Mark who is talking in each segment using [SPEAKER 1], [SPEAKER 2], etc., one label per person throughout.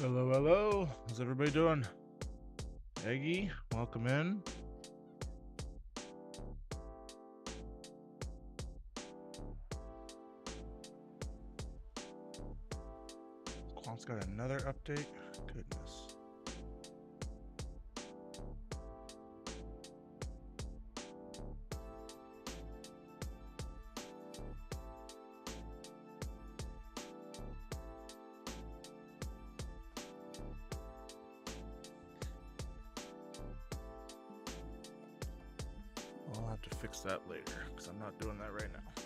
[SPEAKER 1] Hello, hello. How's everybody doing? Eggy, welcome in. Quant's got another update. Goodness. I'll have to fix that later because I'm not doing that right now.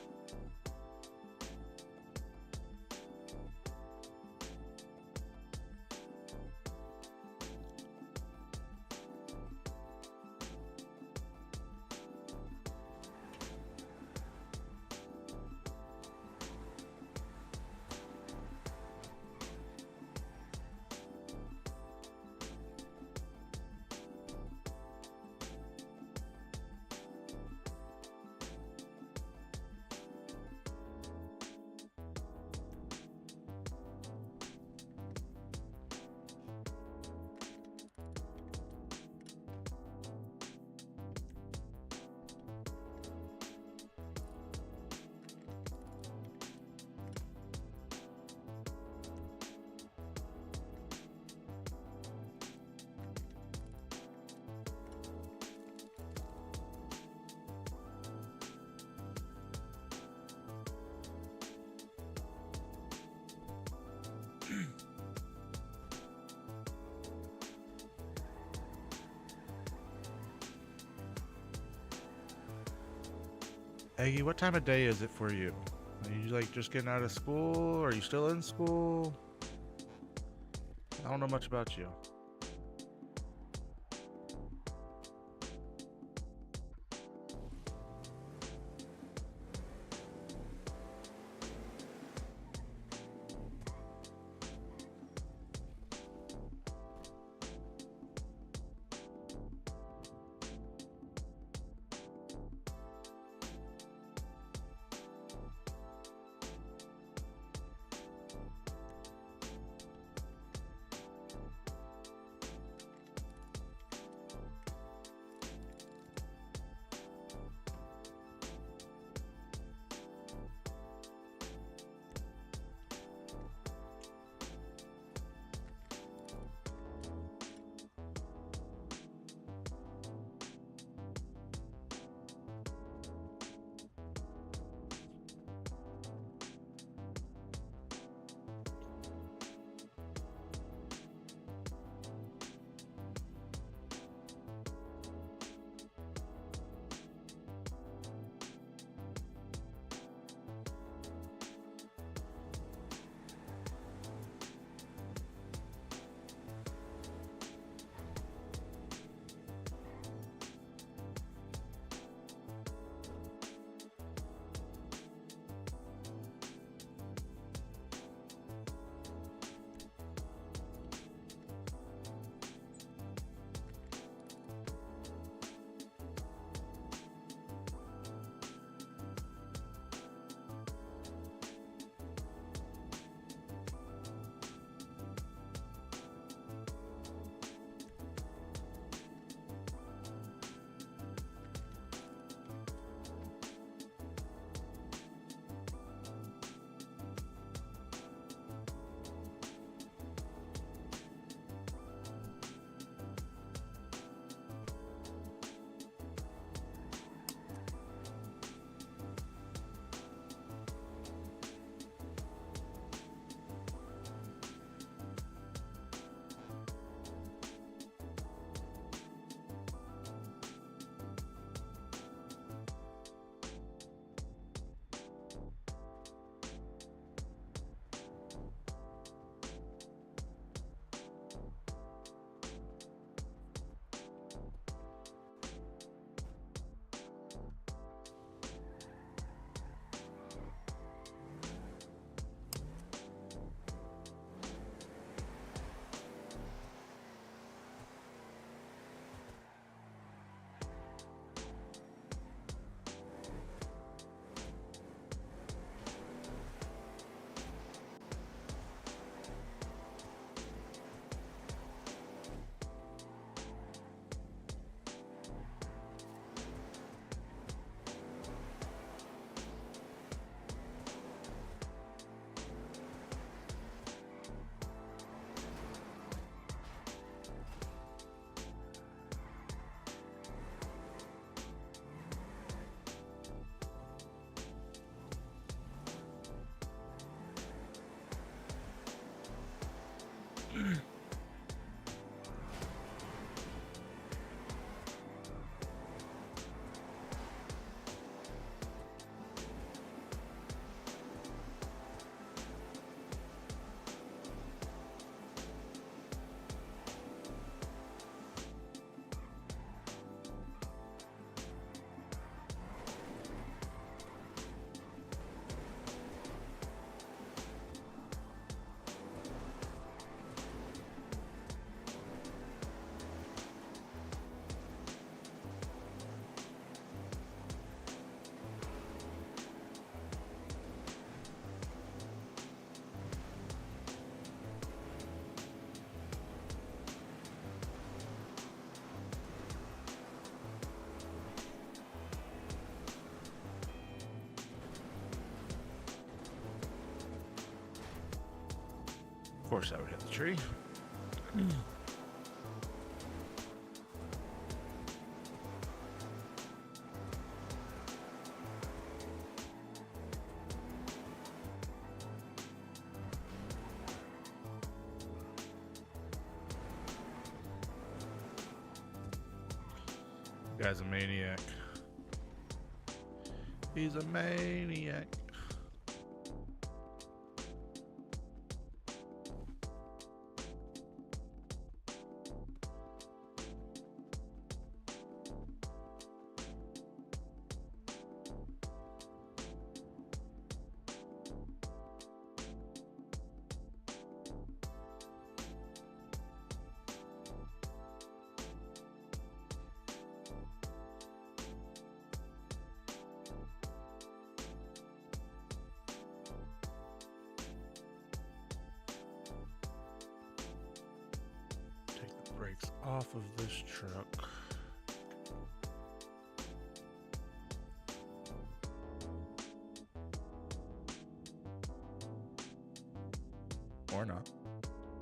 [SPEAKER 1] Eggy, what time of day is it for you? Are you like just getting out of school? Are you still in school? I don't know much about you. course, I would hit the tree. Guy's a maniac. He's a maniac. Brakes off of this truck. Or not.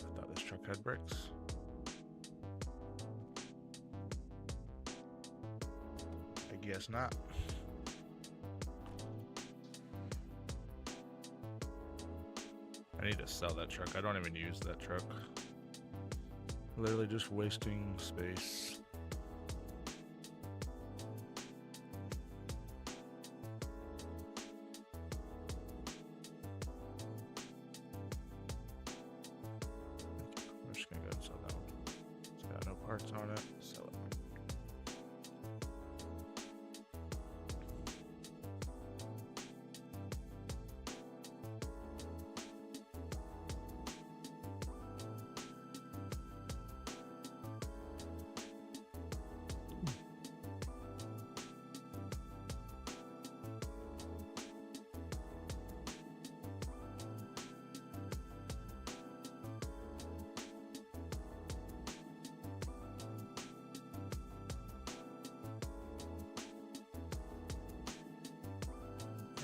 [SPEAKER 1] I thought this truck had brakes. I guess not. I need to sell that truck. I don't even use that truck. Literally just wasting space. I'm just gonna go and sell that one. It's got no parts on it. Sell it.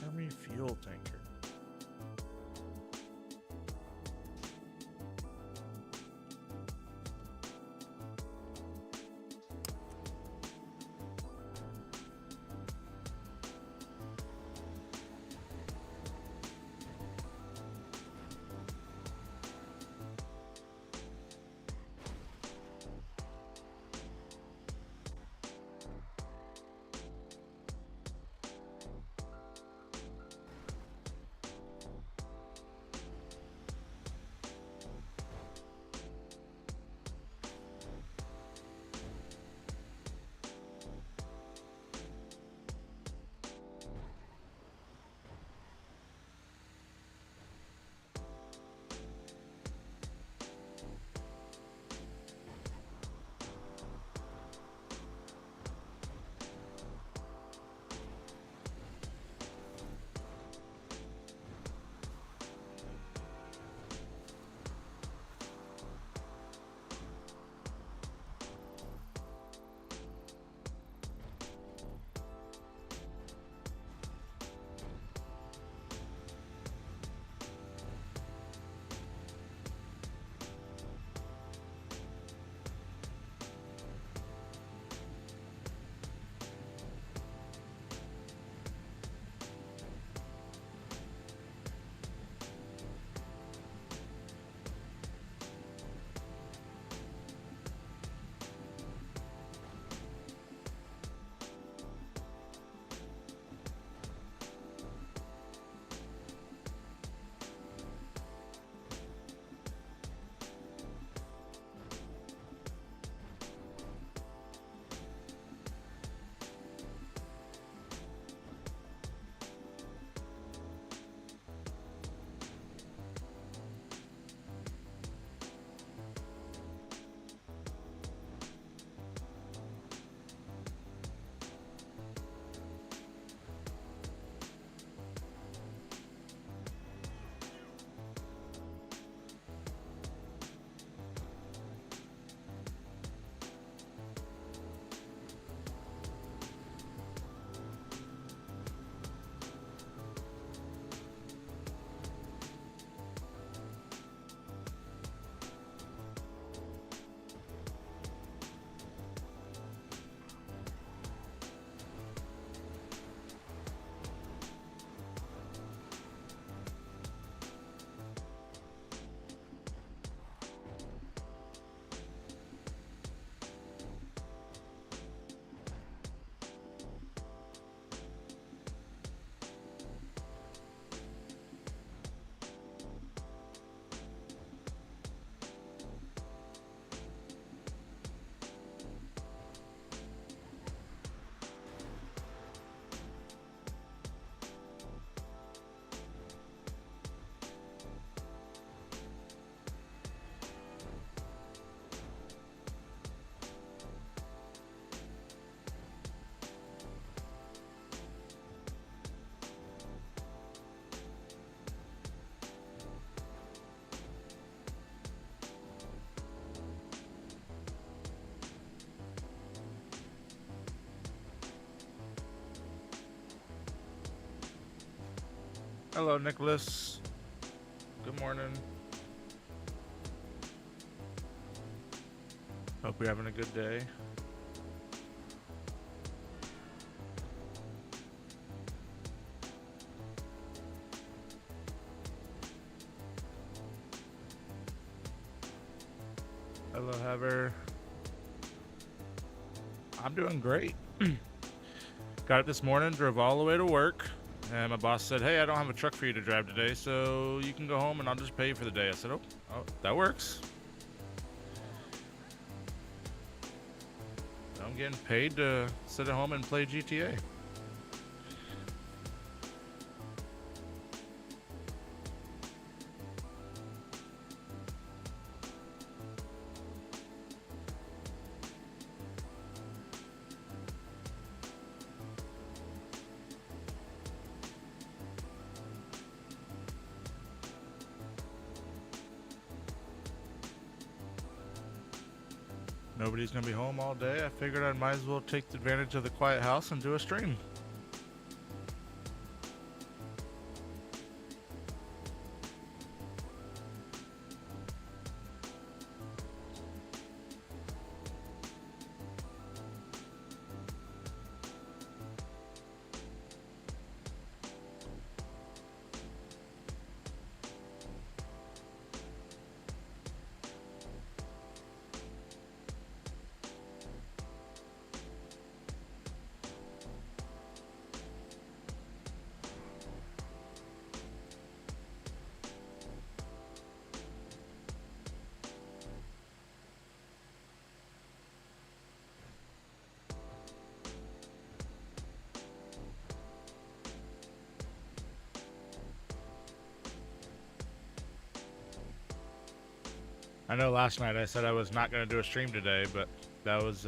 [SPEAKER 1] Army fuel tanker. Hello, Nicholas. Good morning. Hope you're having a good day. Hello, Heather. I'm doing great. Got up this morning, drove all the way to work, and my boss said, "Hey, I don't have a truck for you to drive today, so you can go home and I'll just pay you for the day." I said, "Oh, that works." I'm getting paid to sit at home and play GTA. Nobody's gonna be home all day. I figured I might as well take advantage of the quiet house and do a stream. I know last night I said I was not going to do a stream today, but that was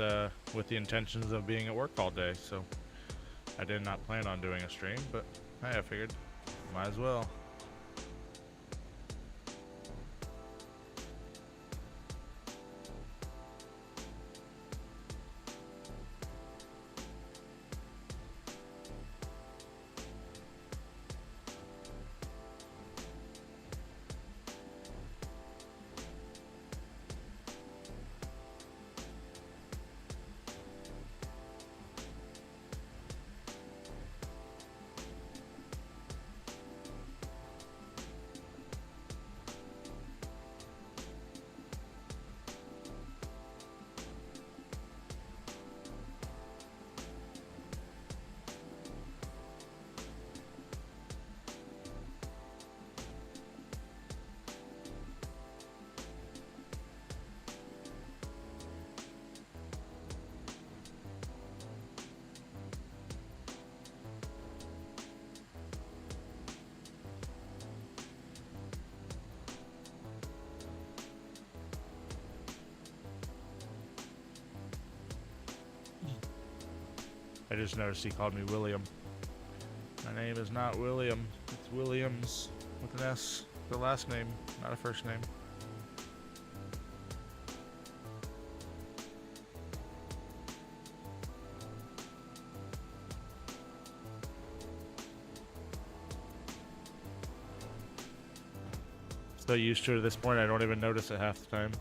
[SPEAKER 1] with the intentions of being at work all day, so I did not plan on doing a stream, but hey, I figured might as well. I just noticed he called me William. My name is not William. It's Williams with an S. The last name, not a first name. So used to it at this point, I don't even notice it half the time.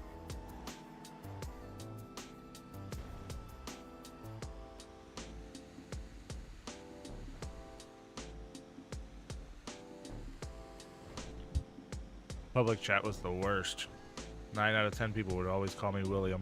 [SPEAKER 1] Public chat was the worst. 9 out of 10 people would always call me William.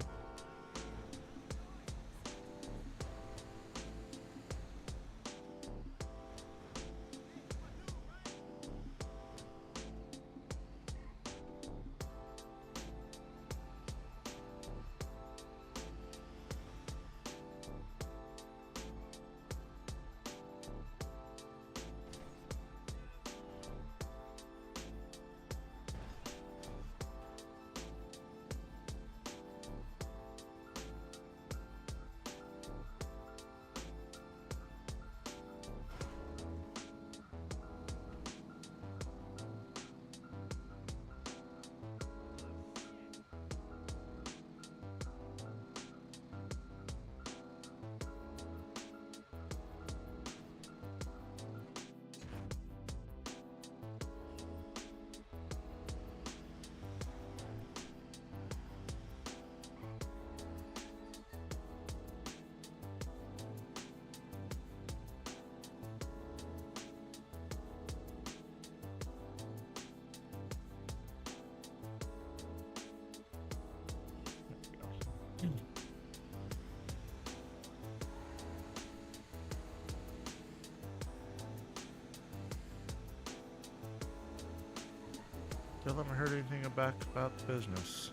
[SPEAKER 1] Still haven't heard anything about the business.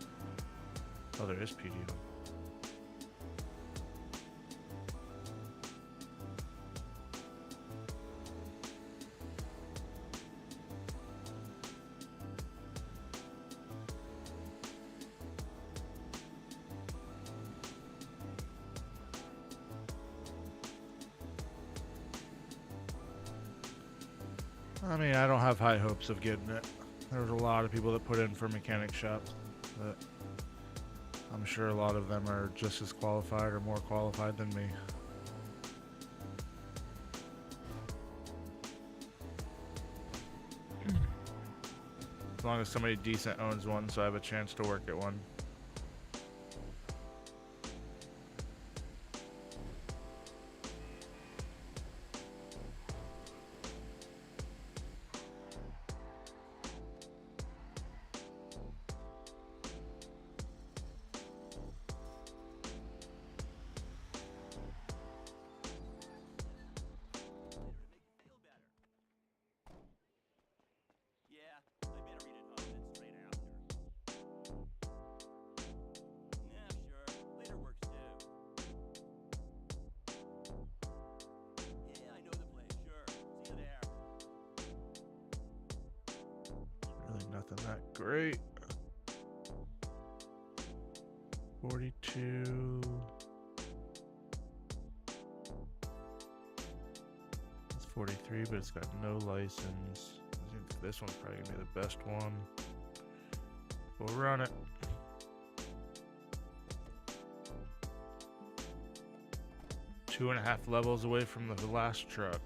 [SPEAKER 1] Oh, there is PD. I mean, I don't have high hopes of getting it. There's a lot of people that put in for mechanic shops, but I'm sure a lot of them are just as qualified or more qualified than me. As long as somebody decent owns one, so I have a chance to work at one. Nothing that great. 42. It's 43, but it's got no license. I think this one's probably gonna be the best one. We'll run it. Two and a half levels away from the last truck.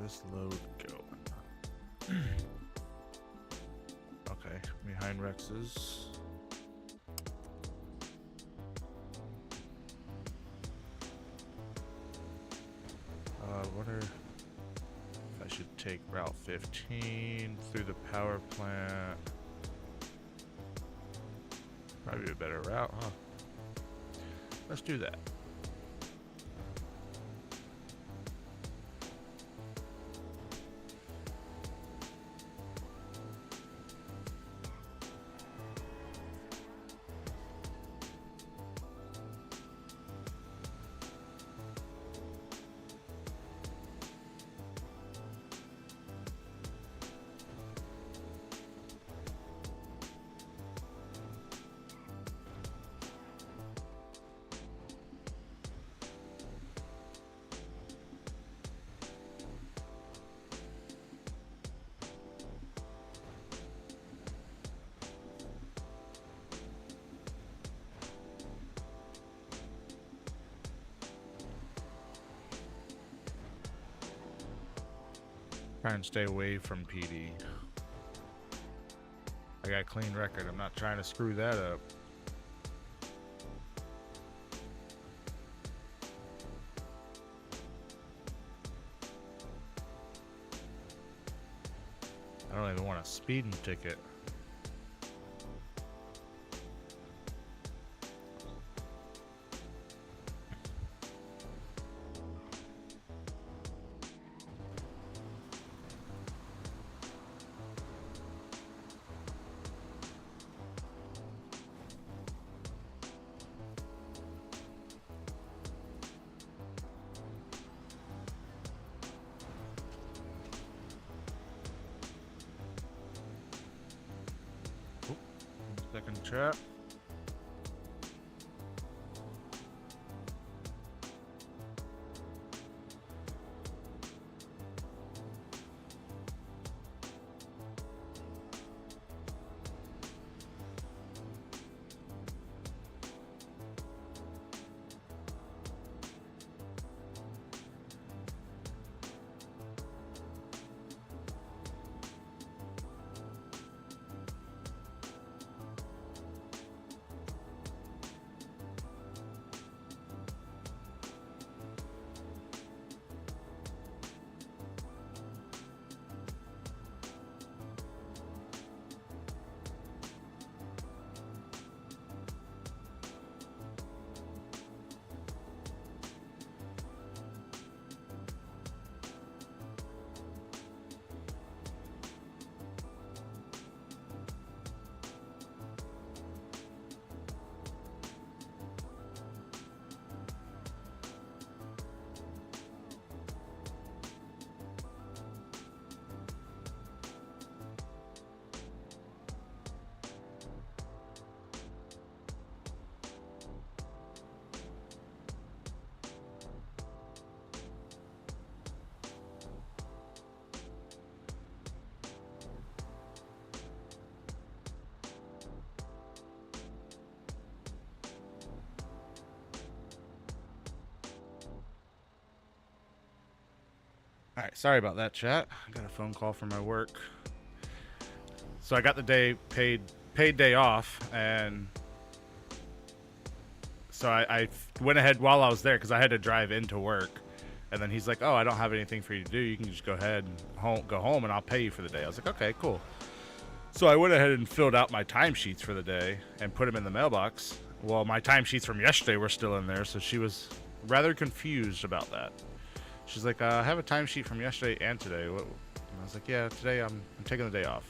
[SPEAKER 1] This load going? Okay, behind Rex's. Wonder if I should take Route 15 through the power plant. Probably a better route, huh? Let's do that. Try and stay away from PD. I got a clean record. I'm not trying to screw that up. I don't even want a speeding ticket. Second trap. All right, sorry about that, chat. I got a phone call from my work. So I got the day paid day off, and so I went ahead while I was there because I had to drive into work. And then he's like, "Oh, I don't have anything for you to do. You can just go ahead and go home, and I'll pay you for the day." I was like, "Okay, cool." So I went ahead and filled out my timesheets for the day and put them in the mailbox. Well, my timesheets from yesterday were still in there, so she was rather confused about that. She's like, "I have a timesheet from yesterday and today." And I was like, "Yeah, today I'm taking the day off."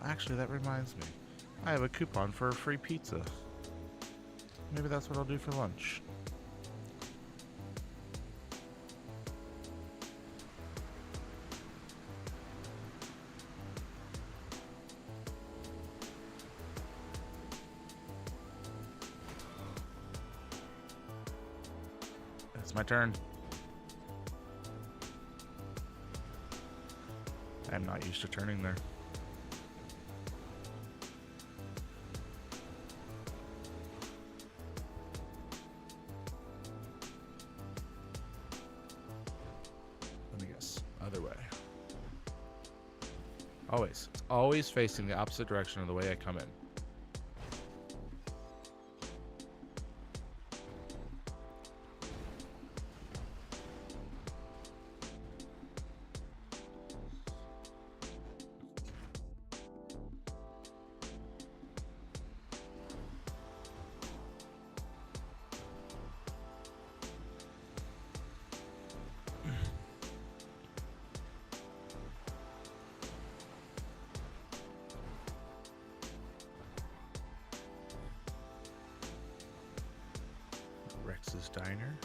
[SPEAKER 1] Actually, that reminds me. I have a coupon for a free pizza. Maybe that's what I'll do for lunch. It's my turn. I'm not used to turning there. Let me guess. Other way. Always. It's always facing the opposite direction of the way I come in. Rex's Diner.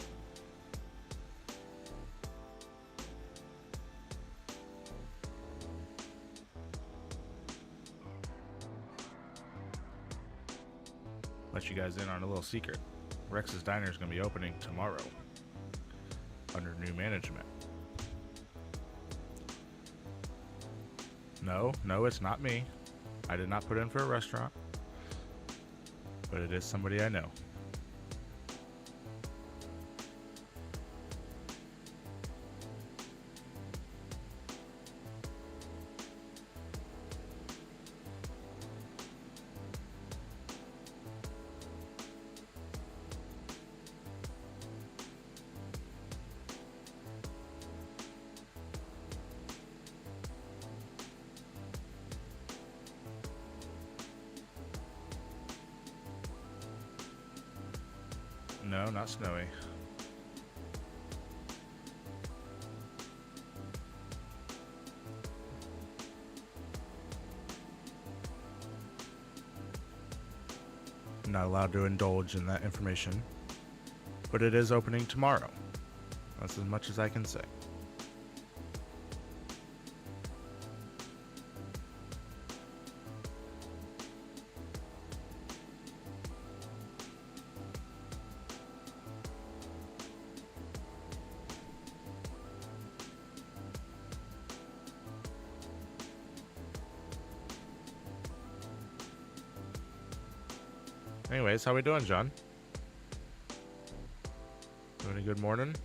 [SPEAKER 1] Let you guys in on a little secret. Rex's Diner is going to be opening tomorrow under new management. No, it's not me. I did not put in for a restaurant, but it is somebody I know. No, not snowy. I'm not allowed to indulge in that information, but it is opening tomorrow. That's as much as I can say. Anyways, how we doing, John? Doing a good morning?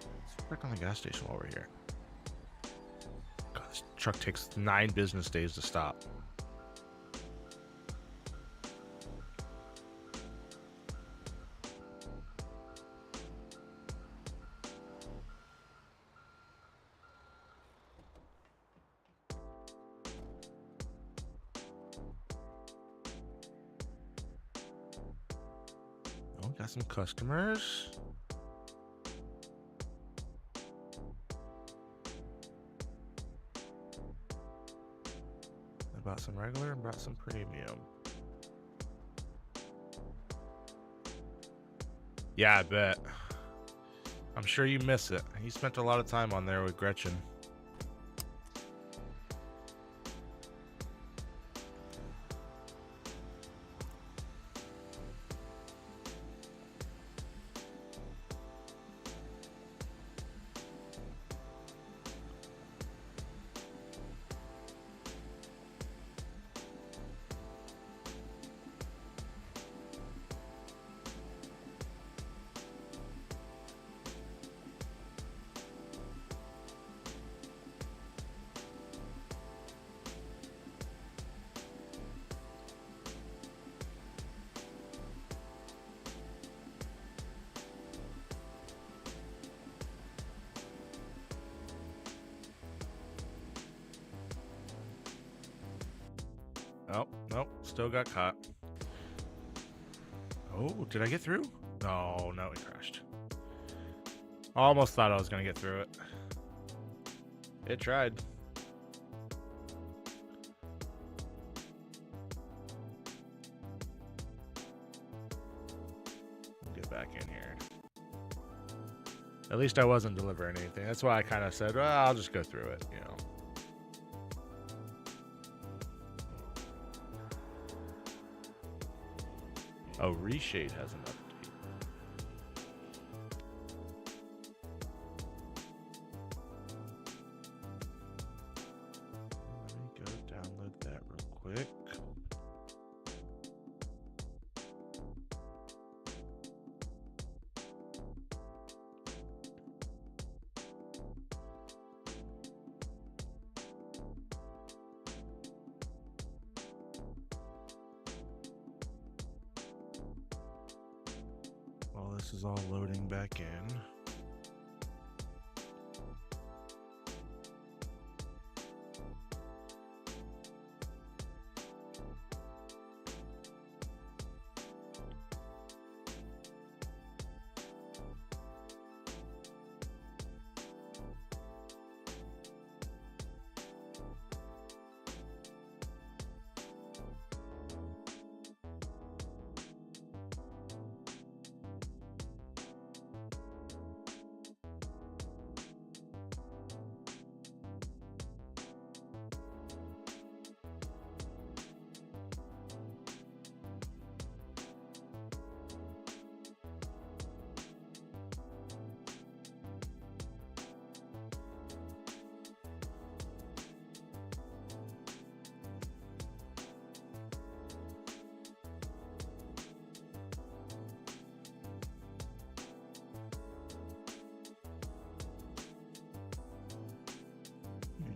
[SPEAKER 1] Let's check on the gas station while we're here. God, this truck takes 9 business days to stop. got some customers. I bought some regular and brought some premium. Yeah, I bet. I'm sure you miss it. You spent a lot of time on there with Gretchen. Oh, nope, still got caught. Oh, did I get through? No, it crashed. Almost thought I was gonna get through it. It tried. Get back in here. At least I wasn't delivering anything. That's why I kind of said, well, I'll just go through it, you know. Oh, Reshade has an update. Let me go download that real quick. While this is all loading back in.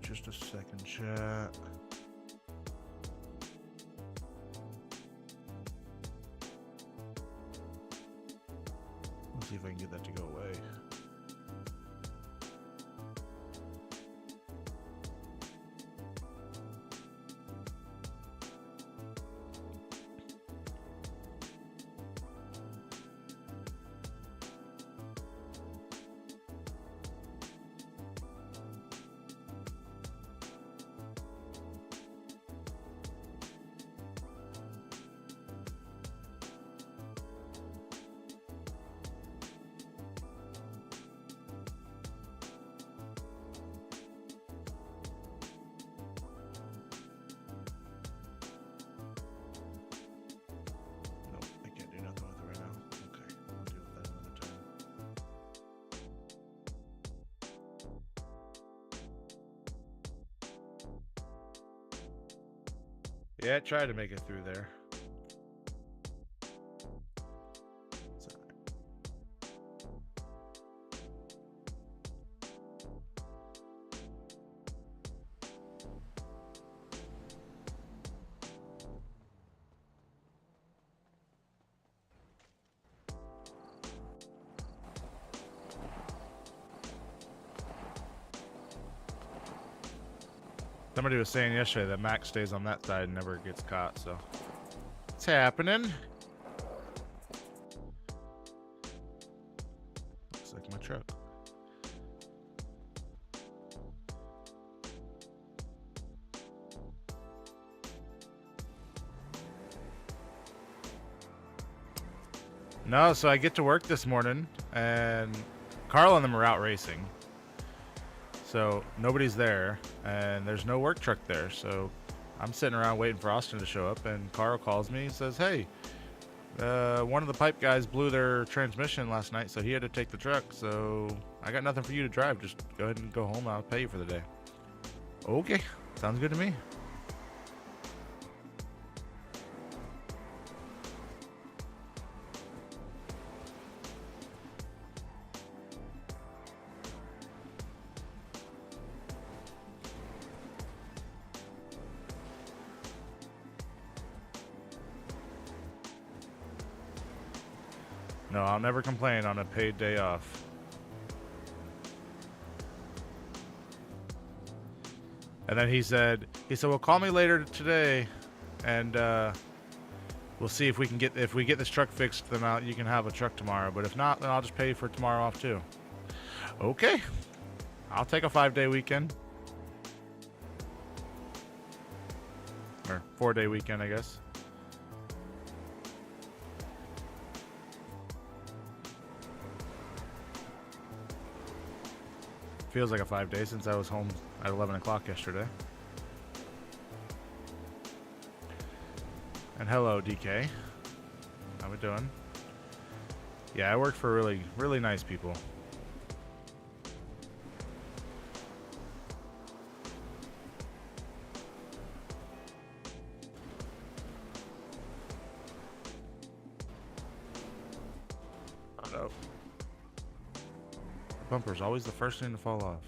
[SPEAKER 1] Just a second, chat. Let's see if I can get that to go away. Yeah, try to make it through there. Somebody was saying yesterday that Max stays on that side and never gets caught, so it's happening. my truck. No, so I get to work this morning, and Carl and them are out racing. So nobody's there, and there's no work truck there. So I'm sitting around waiting for Austin to show up, and Carl calls me and says, hey, one of the pipe guys blew their transmission last night, so he had to take the truck. So I got nothing for you to drive. Just go ahead and go home, and I'll pay you for the day. Okay, sounds good to me. No, I'll never complain on a paid day off. And then he said, well, call me later today, and we'll see if we get this truck fixed. Then you can have a truck tomorrow. But if not, then I'll just pay you for tomorrow off too. Okay, I'll take a 5-day weekend, or 4-day weekend, I guess. Feels like a 5 day since I was home at 11 o'clock yesterday. And hello, DK. How we doing? Yeah, I work for really, really nice people. Oh. Bumper's always the first thing to fall off.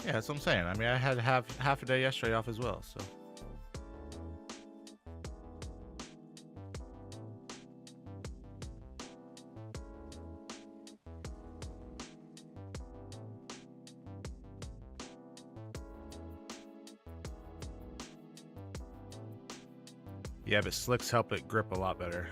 [SPEAKER 1] Yeah, that's what I'm saying. I mean, I had half a day yesterday off as well, so. Yeah, but slicks help it grip a lot better.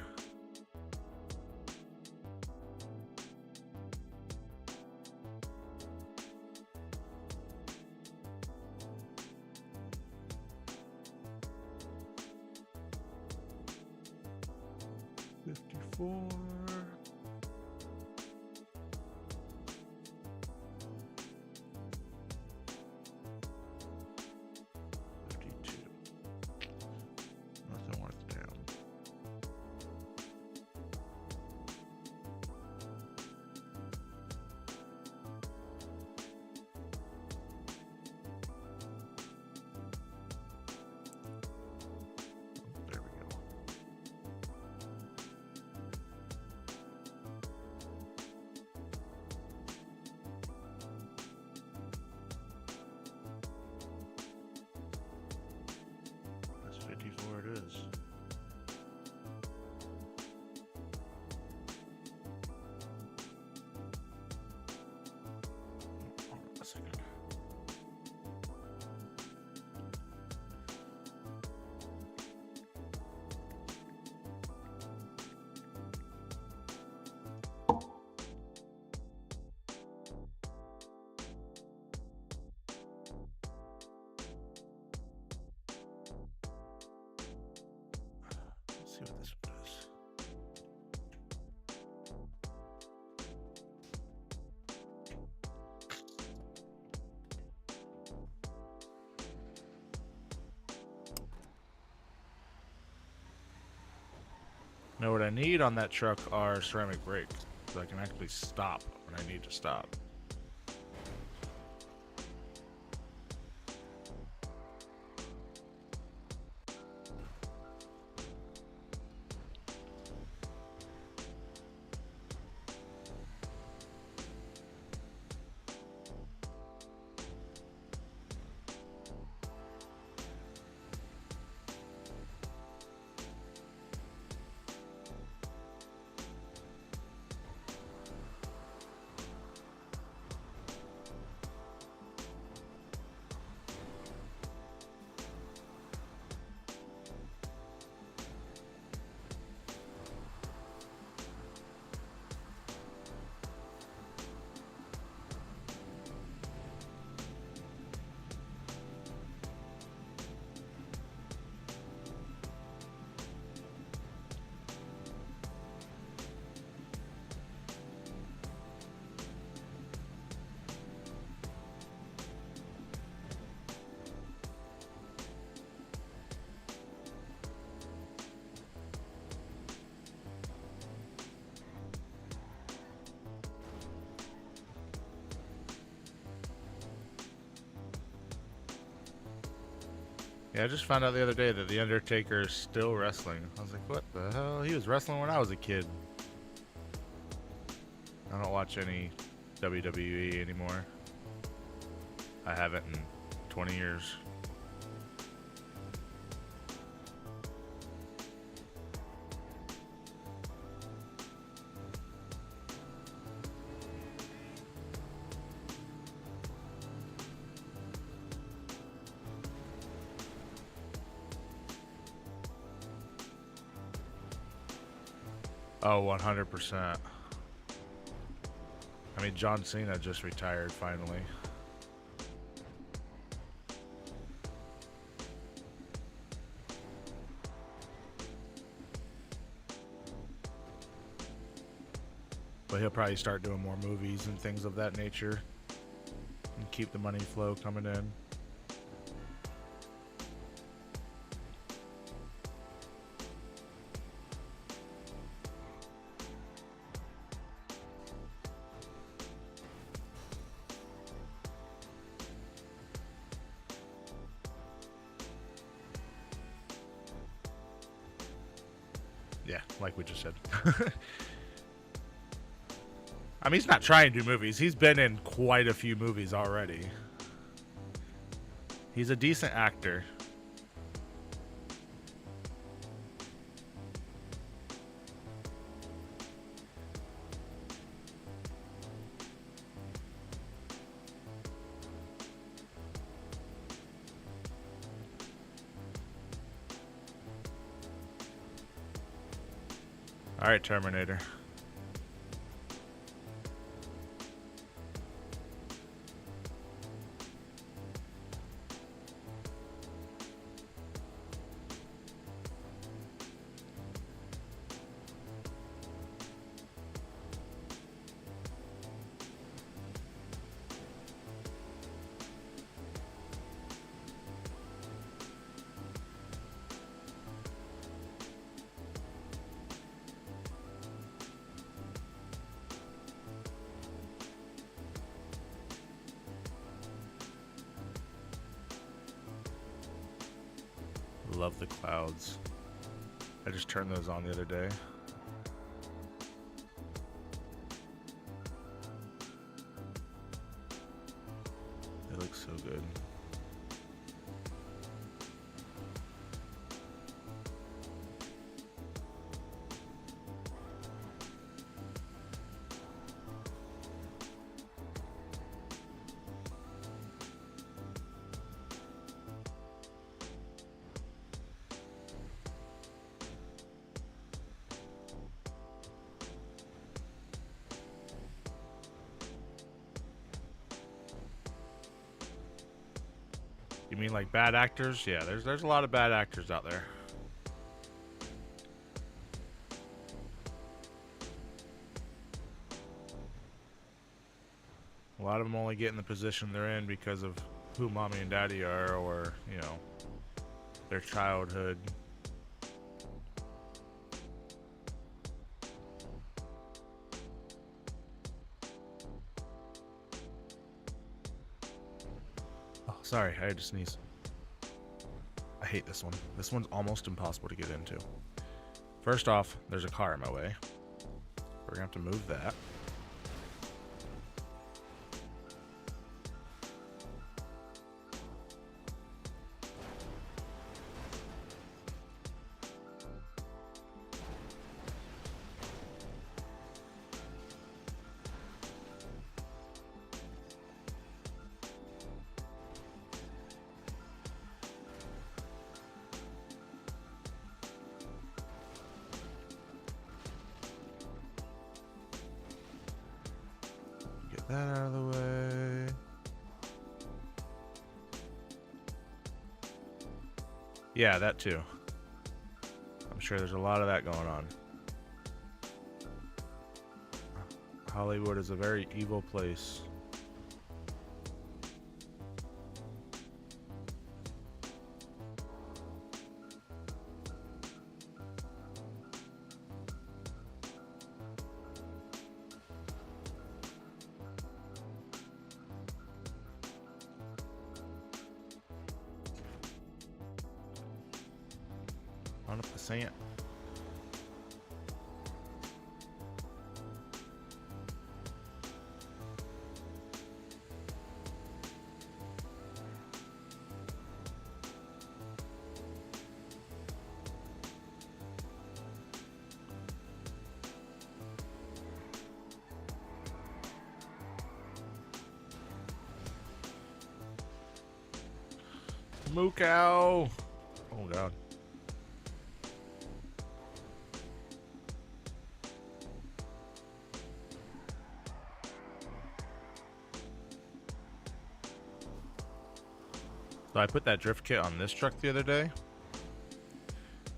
[SPEAKER 1] See what this one does. Now what I need on that truck are ceramic brakes, so I can actually stop when I need to stop. Yeah, I just found out the other day that The Undertaker is still wrestling. I was like, what the hell? He was wrestling when I was a kid. I don't watch any WWE anymore. I haven't in 20 years. Oh, 100%. I mean, John Cena just retired finally. But he'll probably start doing more movies and things of that nature and keep the money flow coming in. Yeah, like we just said. I mean, he's not trying to do movies. He's been in quite a few movies already. He's a decent actor. All right, Terminator. Love the clouds. I just turned those on the other day. They look so good. You mean like bad actors? Yeah, there's a lot of bad actors out there. A lot of them only get in the position they're in because of who mommy and daddy are, or, you know, their childhood. Oh, sorry, I had to sneeze. I hate this one. This one's almost impossible to get into. First off, there's a car in my way. We're gonna have to move that. That out of the way. Yeah, that too. I'm sure there's a lot of that going on. Hollywood is a very evil place. 100%. Moo cow. Oh god. So I put that drift kit on this truck the other day.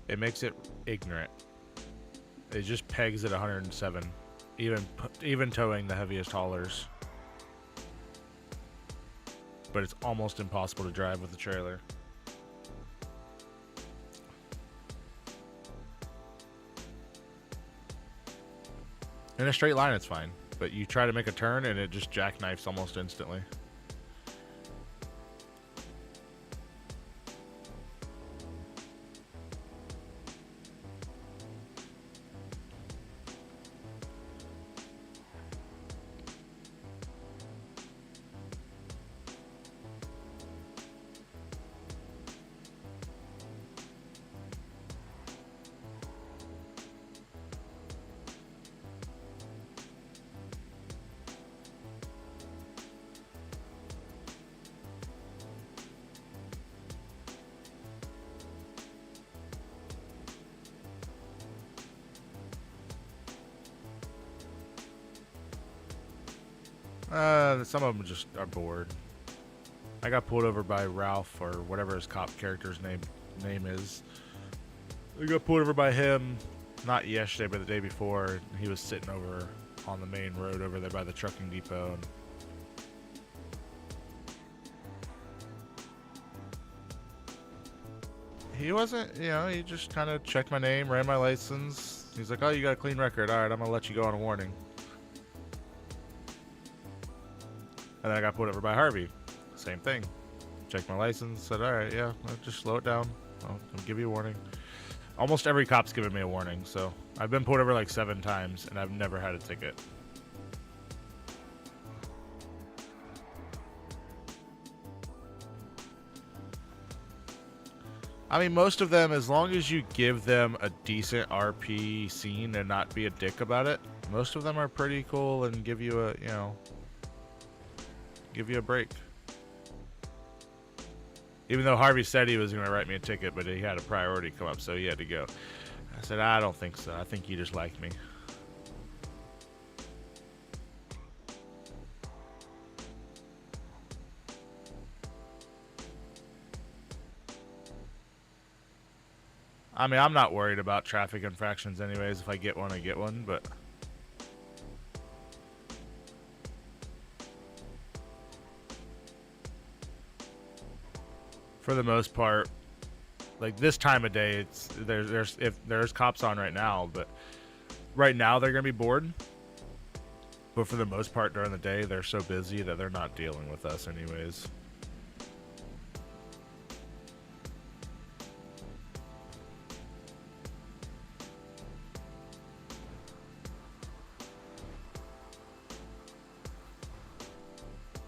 [SPEAKER 1] It makes it ignorant. It just pegs at 107, even towing the heaviest haulers. But it's almost impossible to drive with the trailer. In a straight line, it's fine. But you try to make a turn and it just jackknifes almost instantly. Some of them just are bored. I got pulled over by Ralph, or whatever his cop character's name is. I got pulled over by him, not yesterday, but the day before. He was sitting over on the main road over there by the trucking depot. And he wasn't, you know, he just kind of checked my name, ran my license. He's like, oh, you got a clean record. All right, I'm going to let you go on a warning. And then I got pulled over by Harvey. Same thing. Checked my license, said, all right, yeah, I'll just slow it down. I'll give you a warning. Almost every cop's given me a warning, so I've been pulled over like 7 times, and I've never had a ticket. I mean, most of them, as long as you give them a decent RP scene and not be a dick about it, most of them are pretty cool and give you a, you know, give you a break. Even though Harvey said he was going to write me a ticket, but he had a priority come up, so he had to go. I said, I don't think so. I think you just like me. I mean, I'm not worried about traffic infractions anyways. If I get one, I get one, but for the most part, like this time of day, it's there's cops on right now, but right now they're gonna be bored. But for the most part during the day, they're so busy that they're not dealing with us anyways.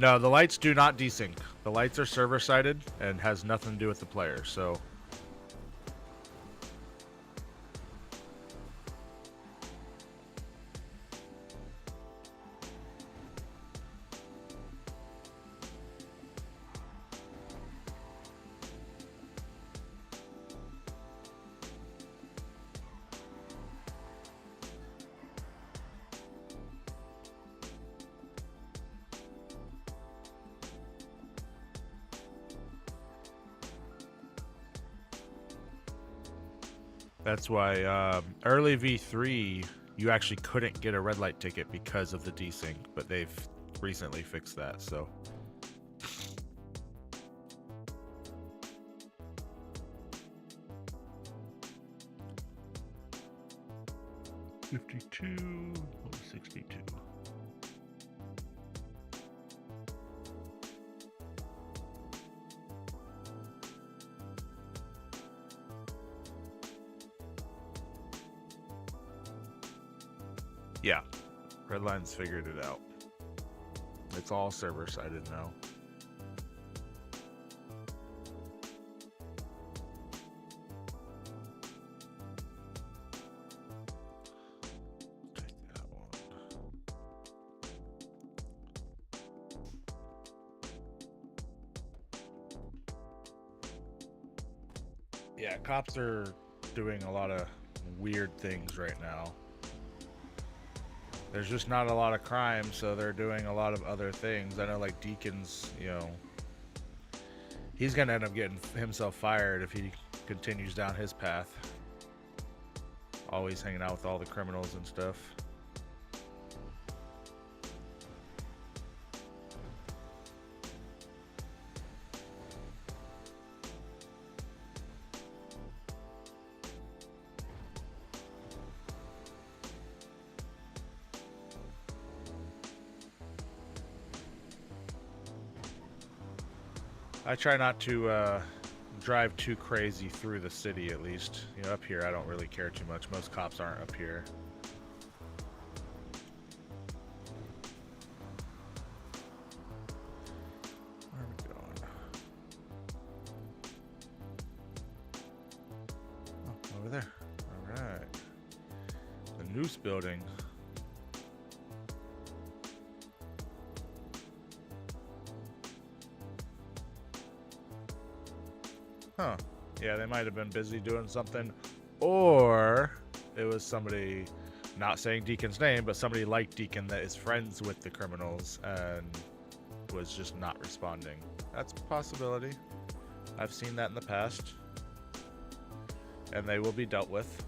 [SPEAKER 1] No, the lights do not desync. The lights are server-sided and has nothing to do with the player, so... That's why early V3, you actually couldn't get a red light ticket because of the desync, but they've recently fixed that, so. $52, $62. Yeah, Redline's figured it out. It's all server-sided now. Take that one. Yeah, cops are doing a lot of weird things right now. There's just not a lot of crime, so they're doing a lot of other things. I know, like, Deacon's, you know, he's gonna end up getting himself fired if he continues down his path. Always hanging out with all the criminals and stuff. I try not to drive too crazy through the city, at least. You know, up here I don't really care too much. Most cops aren't up here. Where are we going? Oh, over there. Alright. The Noose building. Huh. Yeah, they might have been busy doing something. Or it was somebody, not saying Deacon's name, but somebody like Deacon that is friends with the criminals and was just not responding. That's a possibility. I've seen that in the past. And they will be dealt with.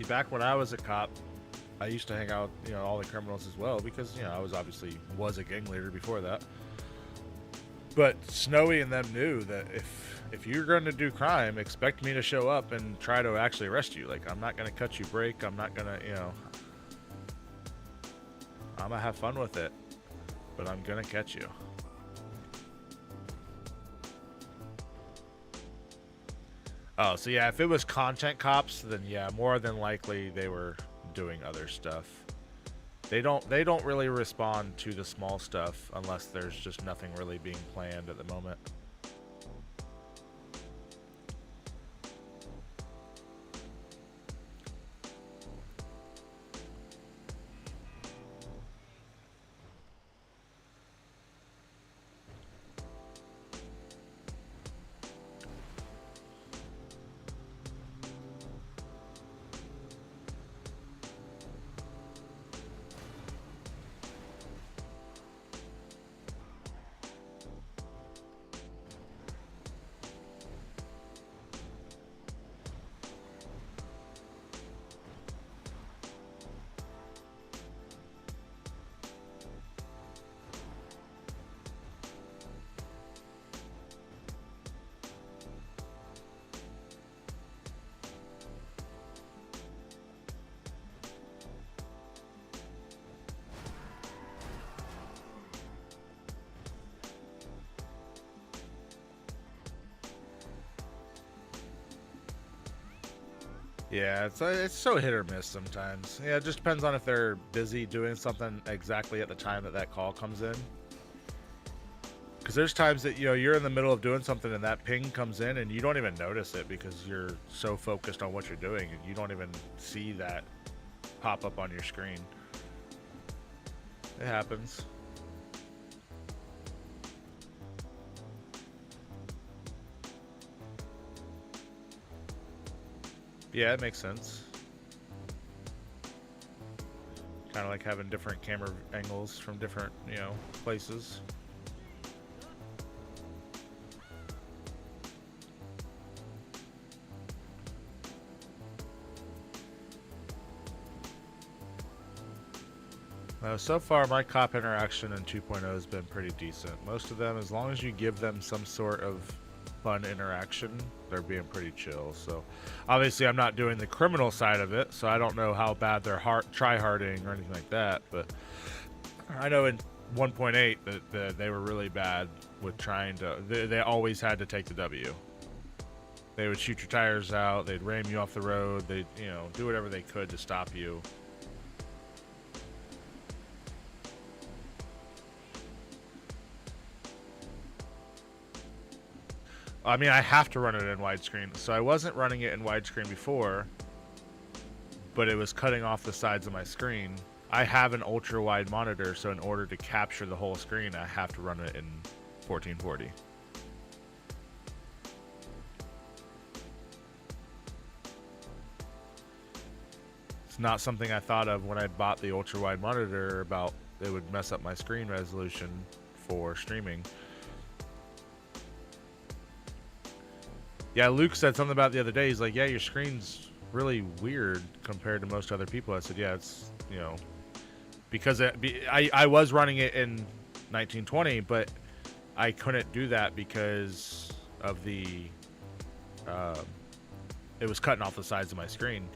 [SPEAKER 1] Back when I was a cop, I used to hang out, you know, all the criminals as well because, you know, I was a gang leader before that. But Snowy and them knew that if you're going to do crime, expect me to show up and try to actually arrest you. Like, I'm not going to cut you break. I'm not going to, you know, I'm going to have fun with it, but I'm going to catch you. Oh, so yeah, if it was content cops, then yeah, more than likely they were doing other stuff. They don't really respond to the small stuff unless there's just nothing really being planned at the moment. Yeah, it's so hit or miss sometimes. Yeah, it just depends on if they're busy doing something exactly at the time that call comes in. Because there's times that, you know, you're in the middle of doing something and that ping comes in and you don't even notice it because you're so focused on what you're doing and you don't even see that pop up on your screen. It happens. Yeah, it makes sense. Kind of like having different camera angles from different, you know, places. So far, my cop interaction in 2.0 has been pretty decent. Most of them, as long as you give them some sort of fun interaction. They're being pretty chill. So obviously I'm not doing the criminal side of it, so I don't know how bad they're try-harding or anything like that, but I know in 1.8 that they were really bad with trying to, they always had to take the W. They would shoot your tires out, they'd ram you off the road, they'd, you know, do whatever they could to stop you. I mean, I have to run it in widescreen, so I wasn't running it in widescreen before, but it was cutting off the sides of my screen. I have an ultra wide monitor, so in order to capture the whole screen, I have to run it in 1440. It's not something I thought of when I bought the ultra wide monitor about it would mess up my screen resolution for streaming. Yeah, Luke said something about it the other day. He's like, yeah, your screen's really weird compared to most other people. I said, yeah, it's, you know, because I was running it in 1920, but I couldn't do that because of the, it was cutting off the sides of my screen.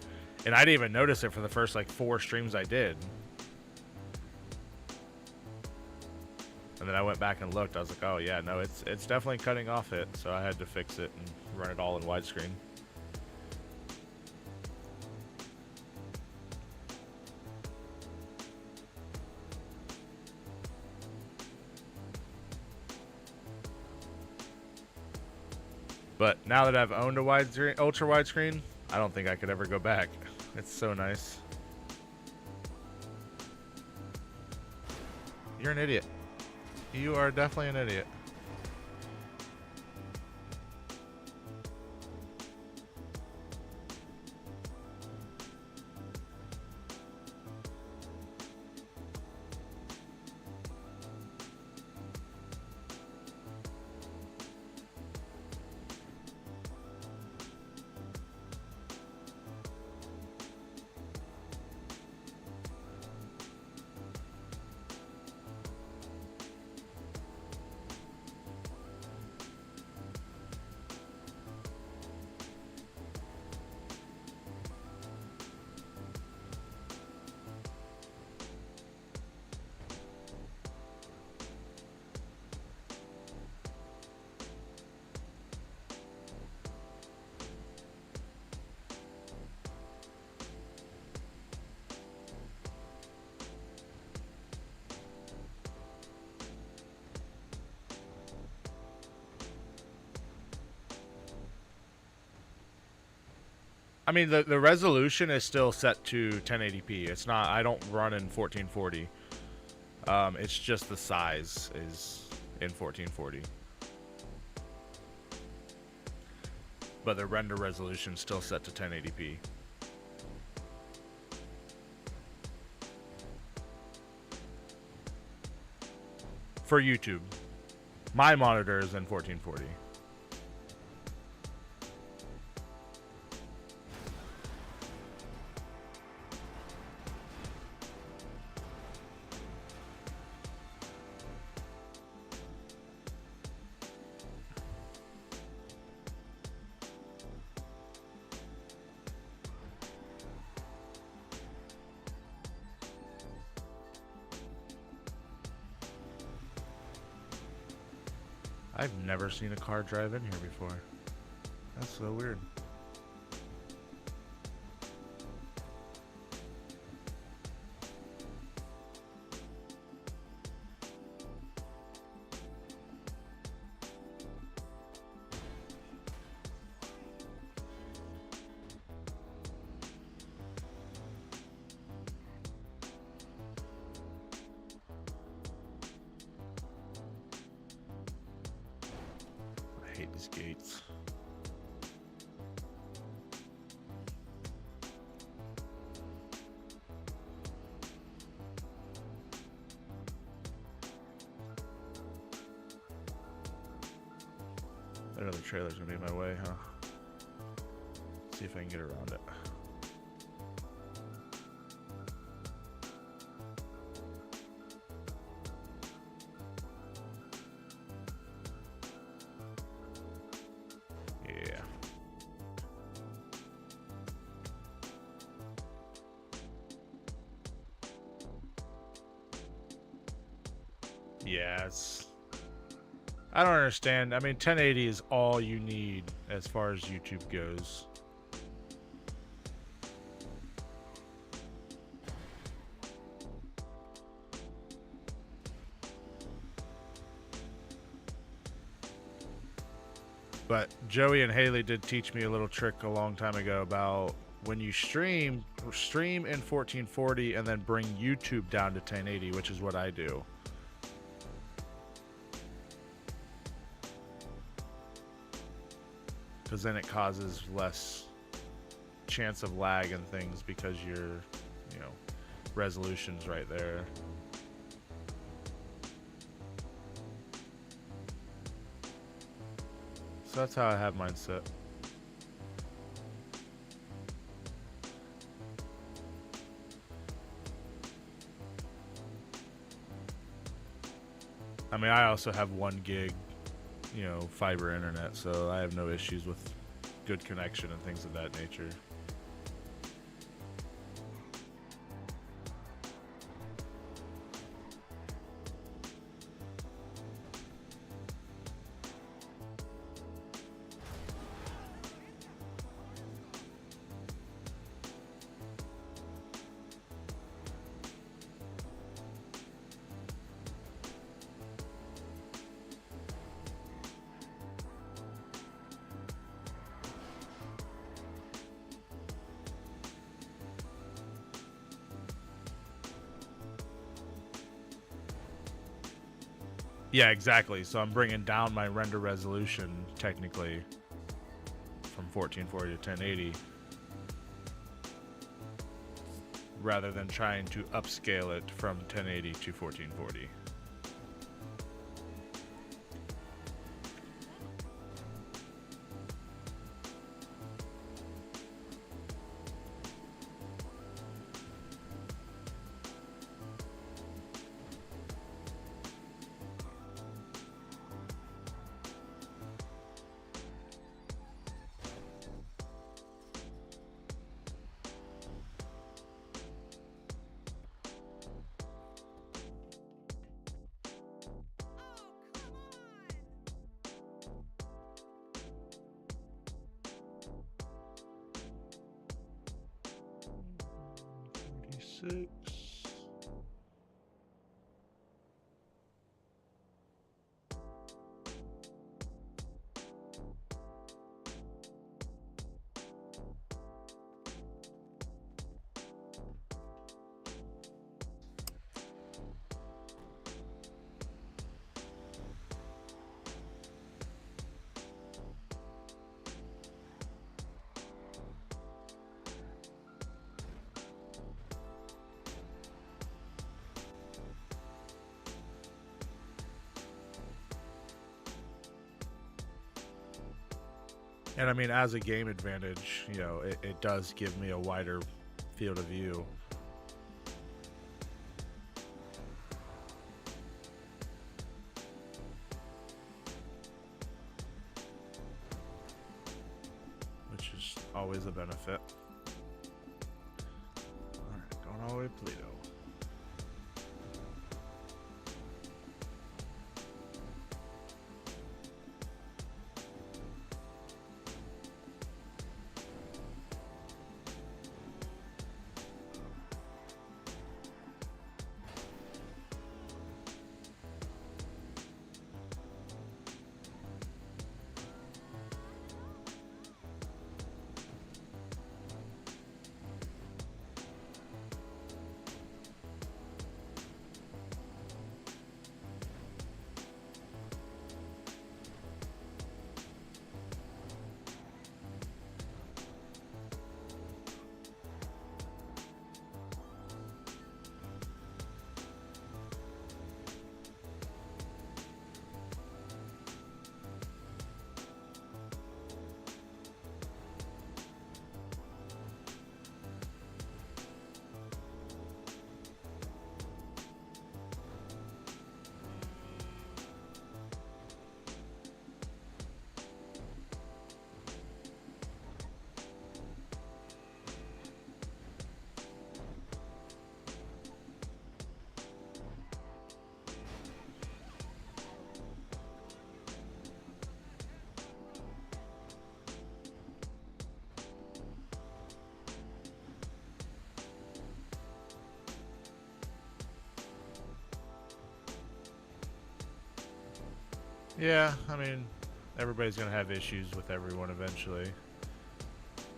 [SPEAKER 1] And I didn't even notice it for the first, like, 4 streams I did. And then I went back and looked. I was like, oh, yeah, no, it's definitely cutting off it. So I had to fix it and run it all in widescreen. But now that I've owned a ultra widescreen, I don't think I could ever go back. It's so nice. You're an idiot. You are definitely an idiot. I mean, the resolution is still set to 1080p. It's not, I don't run in 1440. It's just the size is in 1440. But the render resolution is still set to 1080p. For YouTube. My monitor is in 1440. I've never seen a car drive in here before. That's so weird. I hate these gates. That other trailer's gonna be in my way, huh? See if I can get around it. Yes. I don't understand. I mean, 1080 is all you need as far as YouTube goes. But Joey and Haley did teach me a little trick a long time ago about when you stream in 1440 and then bring YouTube down to 1080, which is what I do. Because then it causes less chance of lag and things because your, you know, resolution's right there. So that's how I have mine set. I mean, I also have 1 gig, you know, fiber internet, so I have no issues with good connection and things of that nature. Yeah, exactly. So I'm bringing down my render resolution technically from 1440 to 1080 rather than trying to upscale it from 1080 to 1440. And I mean, as a game advantage, you know, it does give me a wider field of view. Which is always a benefit. Alright, going all the way to Pluto. Yeah, I mean, everybody's gonna have issues with everyone eventually.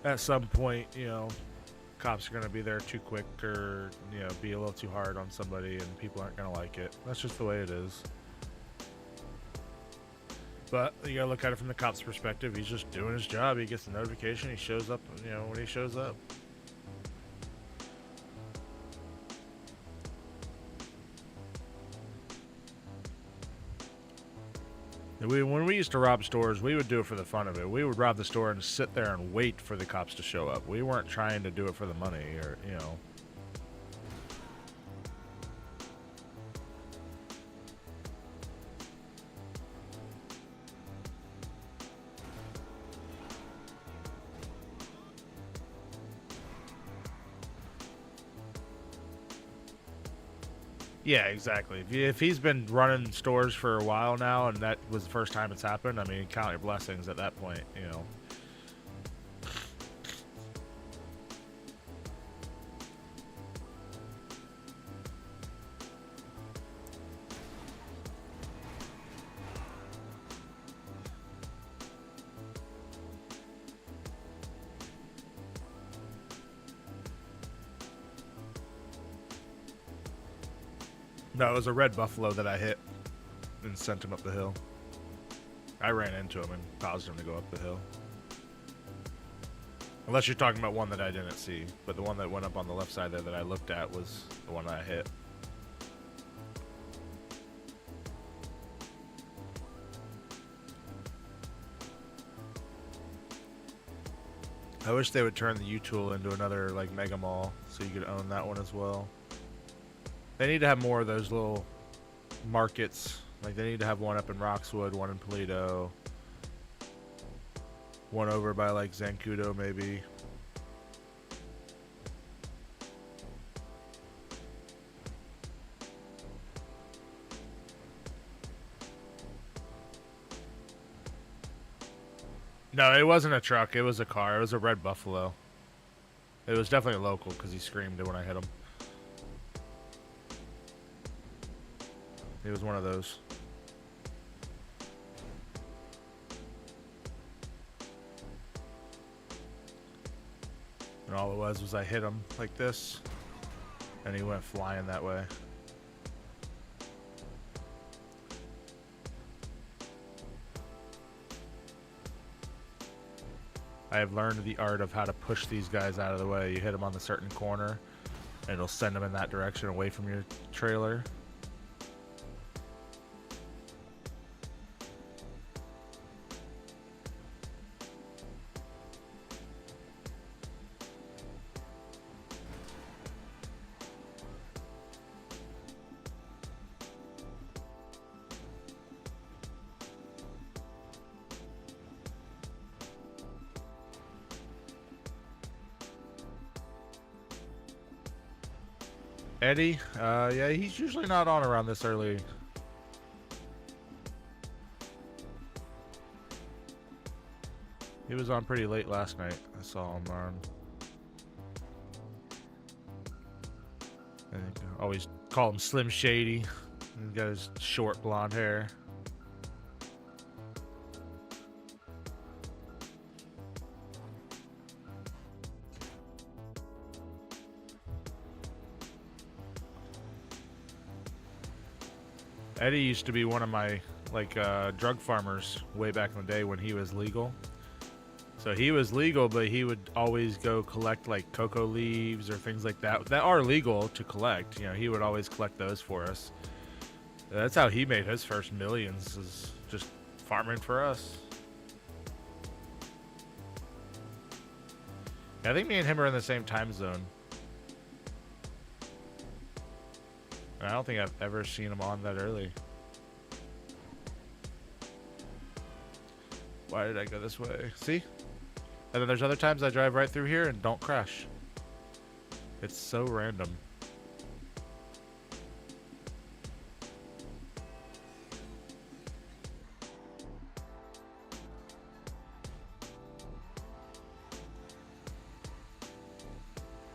[SPEAKER 1] At some point, you know, cops are gonna be there too quick, or you know, be a little too hard on somebody, and people aren't gonna like it. That's just the way it is. But you gotta look at it from the cop's perspective. He's just doing his job. He gets the notification. He shows up, you know, when he shows up. When we used to rob stores, we would do it for the fun of it. We would rob the store and sit there and wait for the cops to show up. We weren't trying to do it for the money, or, you know. Yeah, exactly. If he's been running stores for a while now, and that was the first time it's happened, I mean, count your blessings at that point, you know. No, it was a red buffalo that I hit and sent him up the hill. I ran into him and caused him to go up the hill. Unless you're talking about one that I didn't see. But the one that went up on the left side there that I looked at was the one that I hit. I wish they would turn the U-Tool into another, like, mega mall so you could own that one as well. They need to have more of those little markets. Like, they need to have one up in Roxwood, one in Toledo, one over by, like, Zancudo, maybe. No, it wasn't a truck. It was a car. It was a red Buffalo. It was definitely local because he screamed when I hit him. It was one of those. And all it was I hit him like this, and he went flying that way. I have learned the art of how to push these guys out of the way. You hit them on the certain corner, and it'll send them in that direction away from your trailer. Eddie, yeah, he's usually not on around this early. He was on pretty late last night. I saw him on. I always call him Slim Shady. He's got his short blonde hair. Eddie used to be one of my, like, drug farmers way back in the day when he was legal. So he was legal, but he would always go collect, like, cocoa leaves or things like that that are legal to collect. You know, he would always collect those for us. That's how he made his first millions, is just farming for us. Yeah, I think me and him are in the same time zone. I don't think I've ever seen him on that early. Why did I go this way? See? And then there's other times I drive right through here and don't crash. It's so random.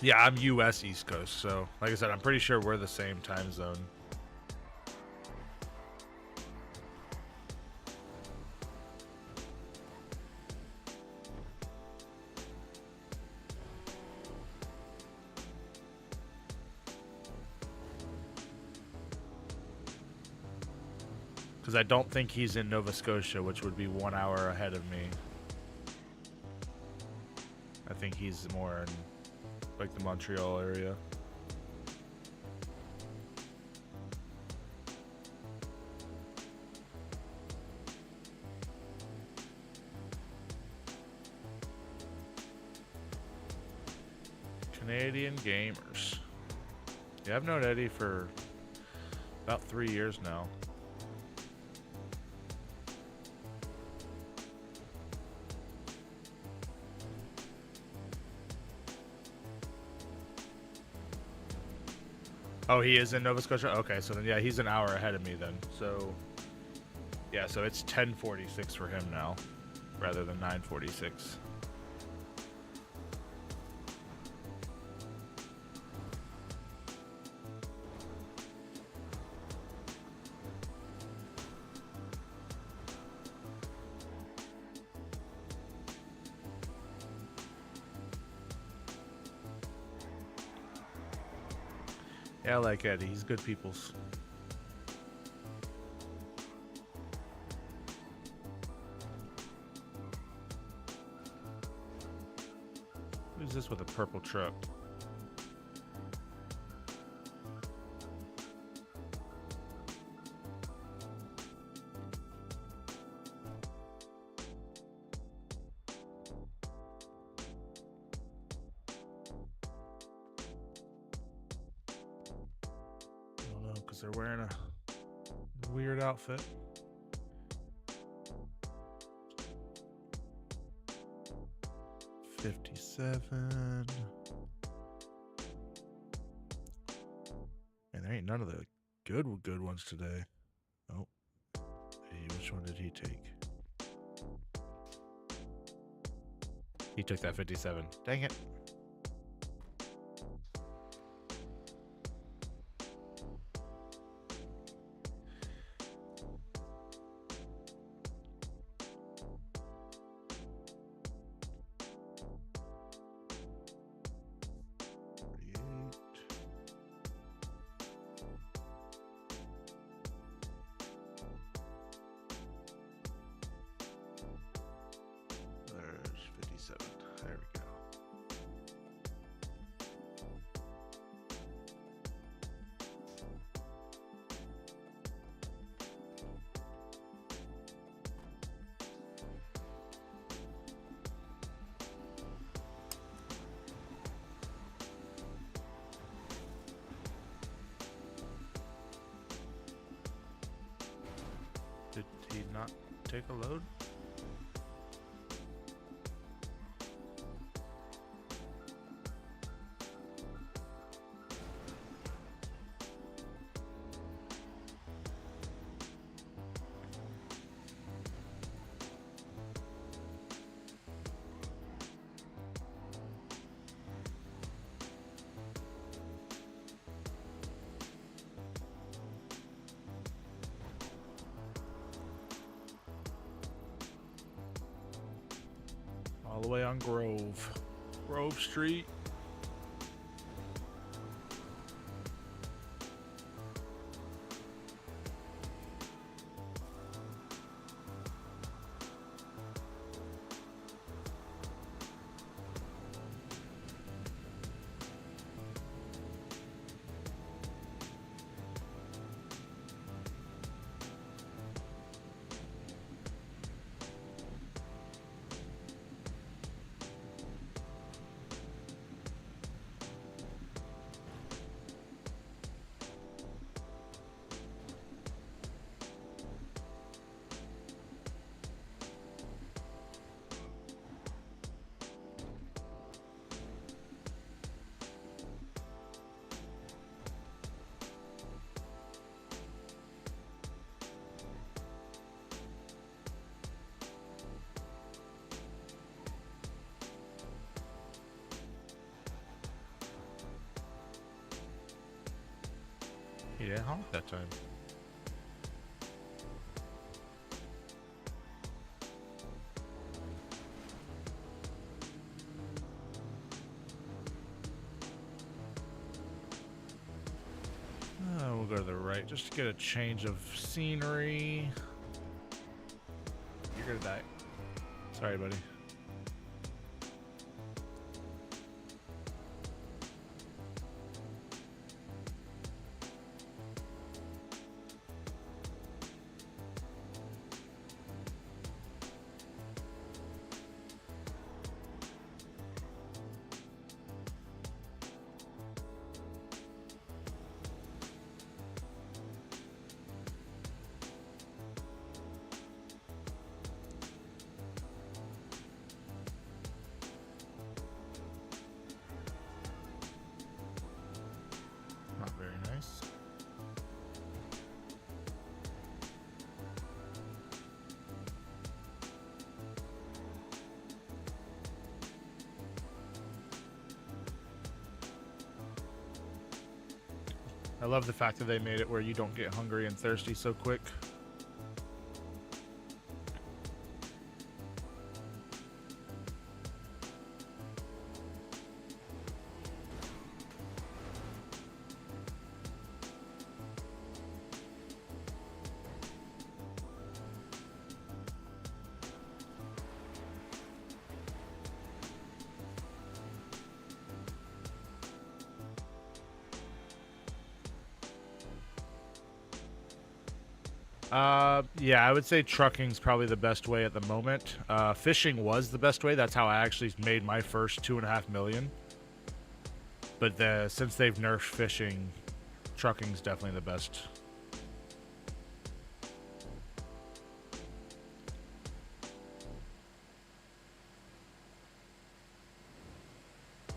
[SPEAKER 1] Yeah, I'm US East Coast, so like I said, I'm pretty sure we're the same time zone. Because I don't think he's in Nova Scotia, which would be 1 hour ahead of me. I think he's more in like the Montreal area. Canadian gamers. Yeah, I've known Eddie for about 3 years now. Oh, he is in Nova Scotia? Okay, so then yeah, he's an hour ahead of me then. So yeah, so it's 10:46 for him now rather than 9:46. Yeah, I like Eddie. He's good peoples. Who's this with a purple truck? They're wearing a weird outfit. $57. And there ain't none of the good ones today. Oh, hey, which one did he take? He took that 57. Dang it. There we go. Did he not take a load? All the way on Grove Street. He didn't honk that time. We'll go to the right just to get a change of scenery. You're gonna die. Sorry, buddy. Not very nice. I love the fact that they made it where you don't get hungry and thirsty so quick. Yeah, I would say trucking's probably the best way at the moment. Fishing was the best way. That's how I actually made my first 2.5 million. But since they've nerfed fishing, trucking's definitely the best.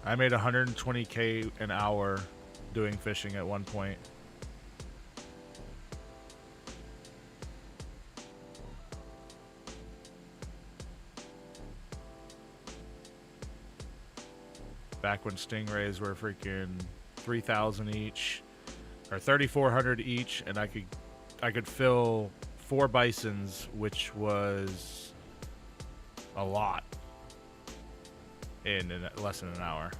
[SPEAKER 1] I made 120K an hour doing fishing at one point. Back when stingrays were freaking 3,000 each, or 3,400 each, and I could fill 4 bisons, which was a lot, in less than an hour.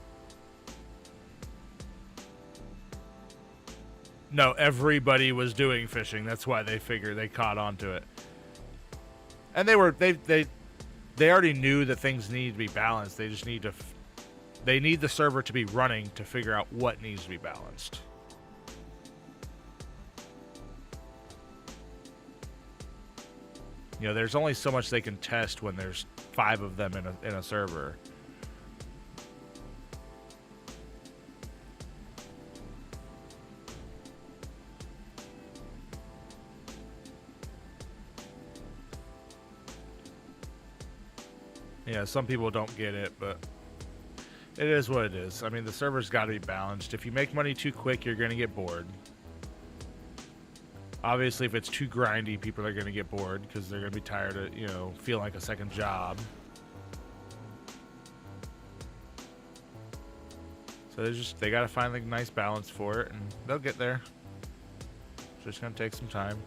[SPEAKER 1] No, everybody was doing fishing. That's why they figured they caught on to it, and they already knew that things need to be balanced. They just need to. They need the server to be running to figure out what needs to be balanced. You know, there's only so much they can test when there's 5 of them in a server. Yeah, some people don't get it, but it is what it is. I mean, the server's got to be balanced. If you make money too quick, you're going to get bored. Obviously, if it's too grindy, people are going to get bored because they're going to be tired of, you know, feeling like a second job. So they got to find like a nice balance for it, and they'll get there. It's just going to take some time.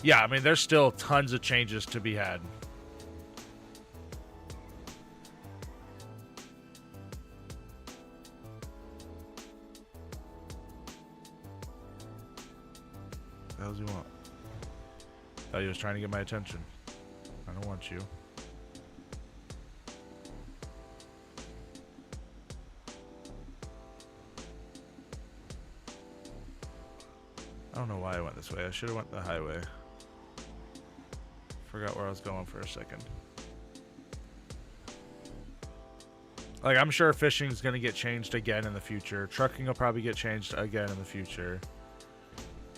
[SPEAKER 1] Yeah, I mean, there's still tons of changes to be had. What the hell does he want? Thought he was trying to get my attention. I don't want you. I don't know why I went this way. I should have went the highway. Forgot where I was going for a second. Like, I'm sure fishing's gonna get changed again in the future. Trucking will probably get changed again in the future.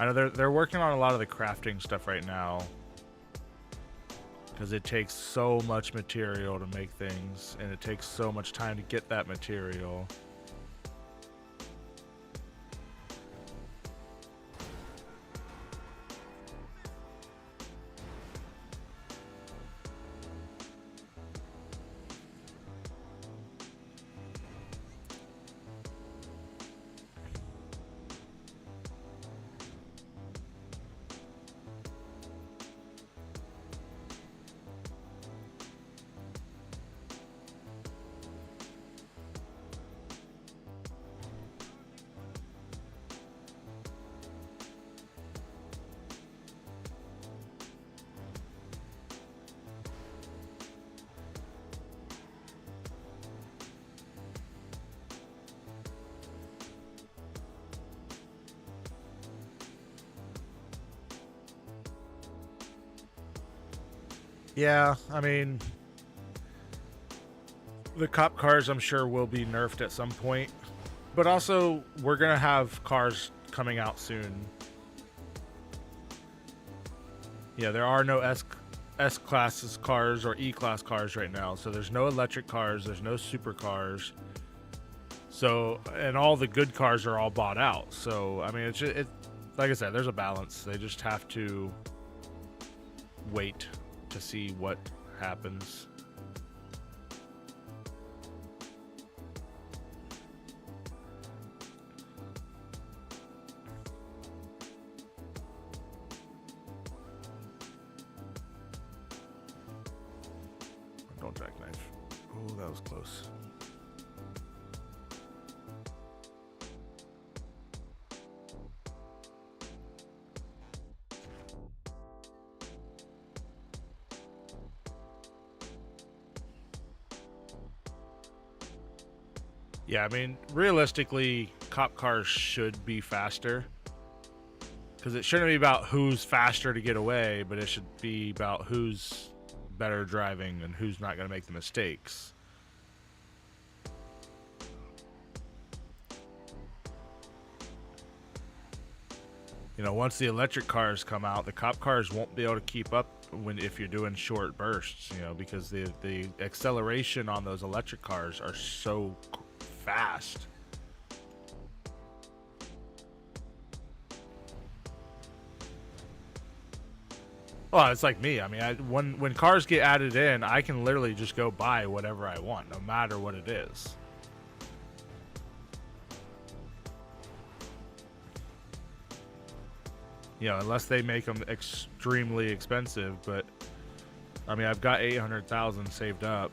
[SPEAKER 1] I know they're working on a lot of the crafting stuff right now, because it takes so much material to make things, and it takes so much time to get that material. Yeah, I mean, the cop cars I'm sure will be nerfed at some point. But also, we're going to have cars coming out soon. Yeah, there are no S-Class cars or E-Class cars right now. So there's no electric cars. There's no supercars. So, and all the good cars are all bought out. So, I mean, it's just, like I said, there's a balance. They just have to wait to see what happens. Don't jackknife. Oh, that was close. Yeah, I mean, realistically, cop cars should be faster. Because it shouldn't be about who's faster to get away, but it should be about who's better driving and who's not going to make the mistakes. You know, once the electric cars come out, the cop cars won't be able to keep up if you're doing short bursts, you know, because the acceleration on those electric cars are so fast. Well, it's like me. I mean, when cars get added in, I can literally just go buy whatever I want, no matter what it is. You know, unless they make them extremely expensive. But I mean, I've got 800,000 saved up.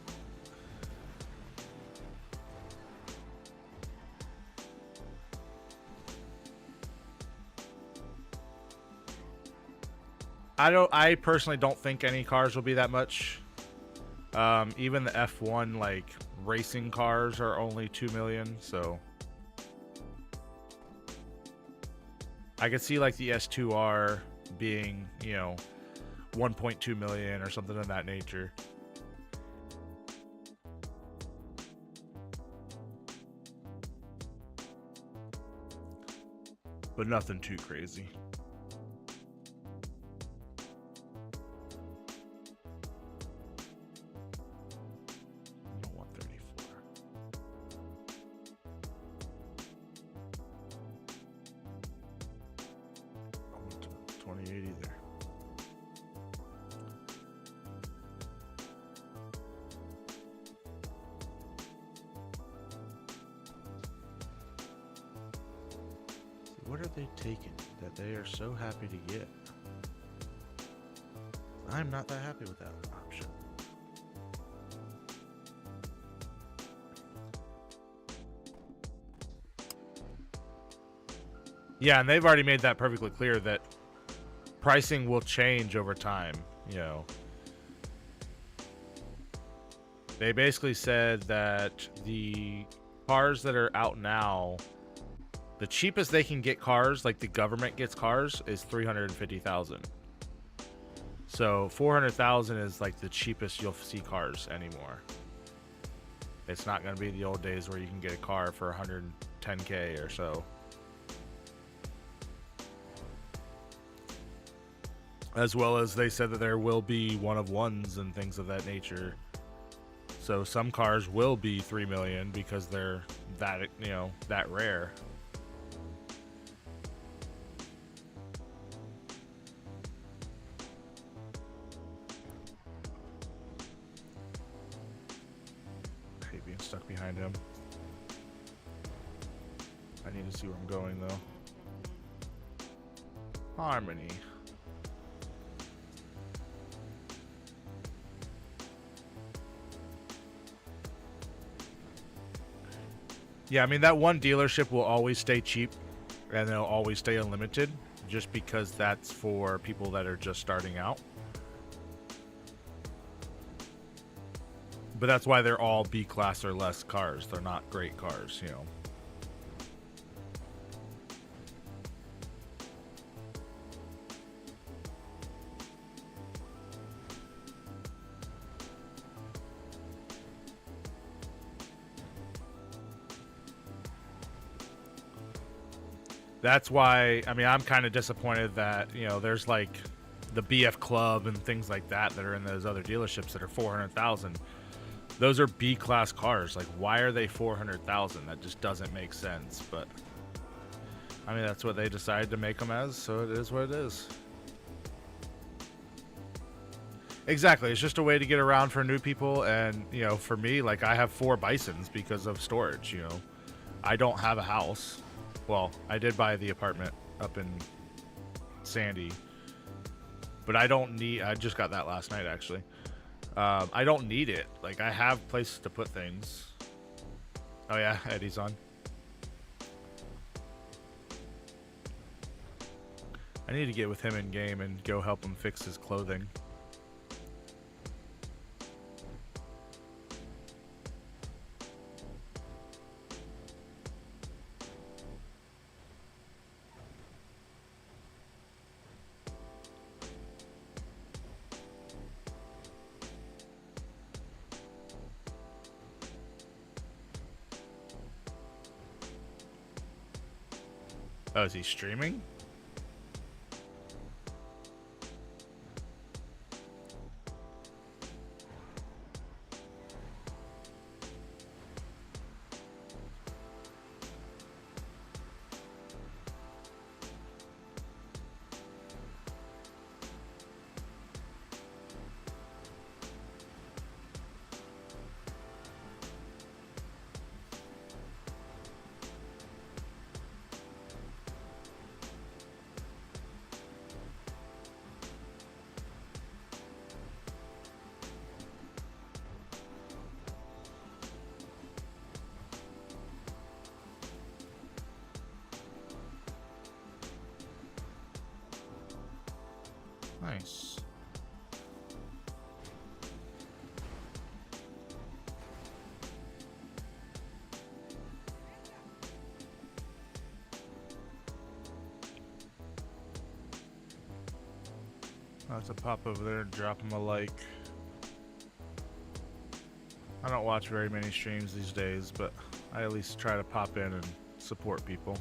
[SPEAKER 1] I personally don't think any cars will be that much. Even the F1 like racing cars are only 2 million, so I could see like the S2R being, you know, 1.2 million or something of that nature. But nothing too crazy. What are they taking that they are so happy to get? I'm not that happy with that option. Yeah, and they've already made that perfectly clear that pricing will change over time, you know. They basically said that the cars that are out now, the cheapest they can get cars, like the government gets cars, is 350,000. So 400,000 is like the cheapest you'll see cars anymore. It's not going to be the old days where you can get a car for 110K or so. As well as they said that there will be one-of-ones and things of that nature. So some cars will be 3 million because they're that, you know, that rare. I hate being stuck behind him. I need to see where I'm going though. Harmony. Yeah, I mean, that one dealership will always stay cheap and they'll always stay unlimited just because that's for people that are just starting out. But that's why they're all B-class or less cars. They're not great cars, you know. That's why, I mean, I'm kind of disappointed that, there's like the BF Club and things like that are in those other dealerships that are 400,000. Those are B-class cars. Like, why are they 400,000? That just doesn't make sense. But I mean, that's what they decided to make them as, so it is what it is. Exactly. It's just a way to get around for new people. And, for me, like, I have 4 Bisons because of storage. I don't have a house. Well, I did buy the apartment up in Sandy, but I just got that last night, actually. I don't need it. Like, I have places to put things. Oh yeah, Eddie's on. I need to get with him in game and go help him fix his clothing. Oh, is he streaming? Nice. I'll have to pop over there and drop him a like. I don't watch very many streams these days, but I at least try to pop in and support people.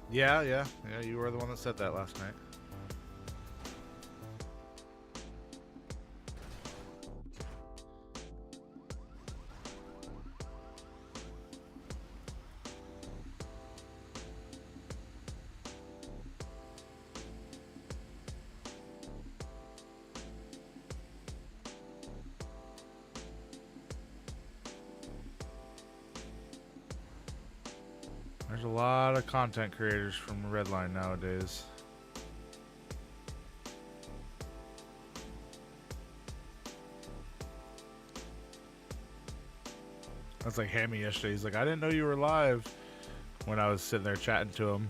[SPEAKER 1] Yeah, you were the one that said that last night. There's a lot of content creators from Redline nowadays. That's like Hammy yesterday. He's like, I didn't know you were live, when I was sitting there chatting to him.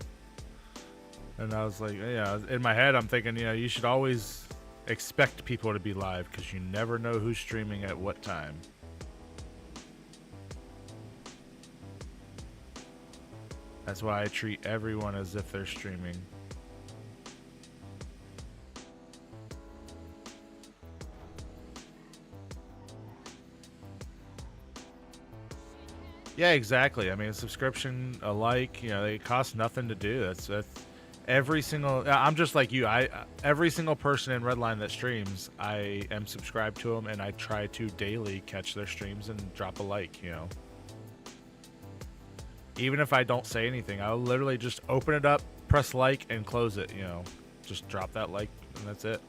[SPEAKER 1] And I was like, yeah, in my head, I'm thinking, you should always expect people to be live because you never know who's streaming at what time. That's why I treat everyone as if they're streaming. Yeah, exactly. I mean, a subscription, a like, they cost nothing to do. That's every single. I'm just like you. Every single person in Redline that streams, I am subscribed to them, and I try to daily catch their streams and drop a like. Even if I don't say anything, I'll literally just open it up, press like, and close it. Just drop that like, and that's it.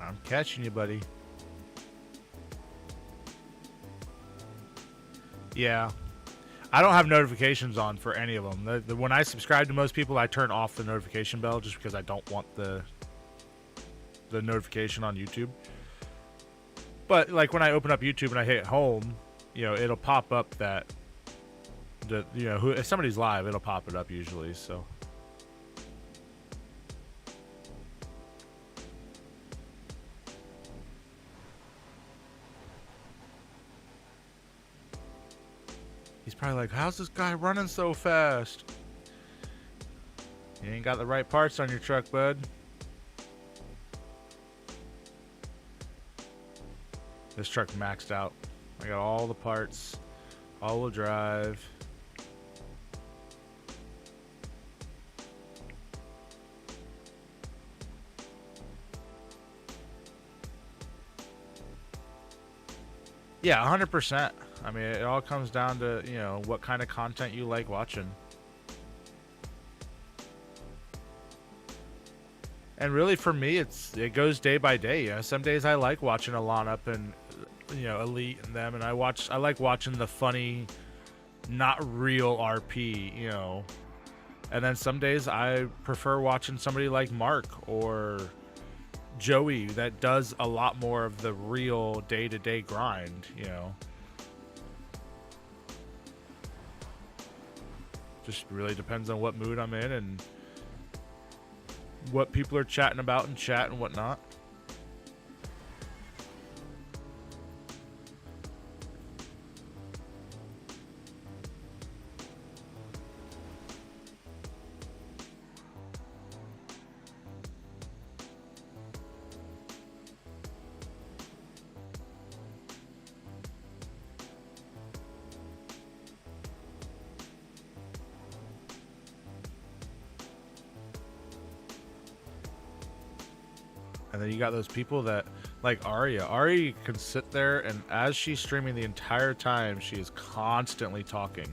[SPEAKER 1] I'm catching you, buddy. Yeah. I don't have notifications on for any of them. When I subscribe to most people, I turn off the notification bell just because I don't want the notification on YouTube. But like when I open up YouTube and I hit home, you know, it'll pop up that if somebody's live, it'll pop it up usually. So he's probably like, how's this guy running so fast? You ain't got the right parts on your truck, bud. This truck maxed out. I got all the parts, all-wheel drive. Yeah, 100%. I mean, it all comes down to, you know, what kind of content you like watching. And really, for me, it goes day by day. You know, some days I like watching Alon Up and, you know, Elite and them, and I like watching the funny, not real RP, you know. And then some days I prefer watching somebody like Mark or Joey that does a lot more of the real day-to-day grind, you know. Just really depends on what mood I'm in and what people are chatting about in chat and whatnot. And then you got those people that, like Aria. Aria can sit there, and as she's streaming the entire time, she is constantly talking.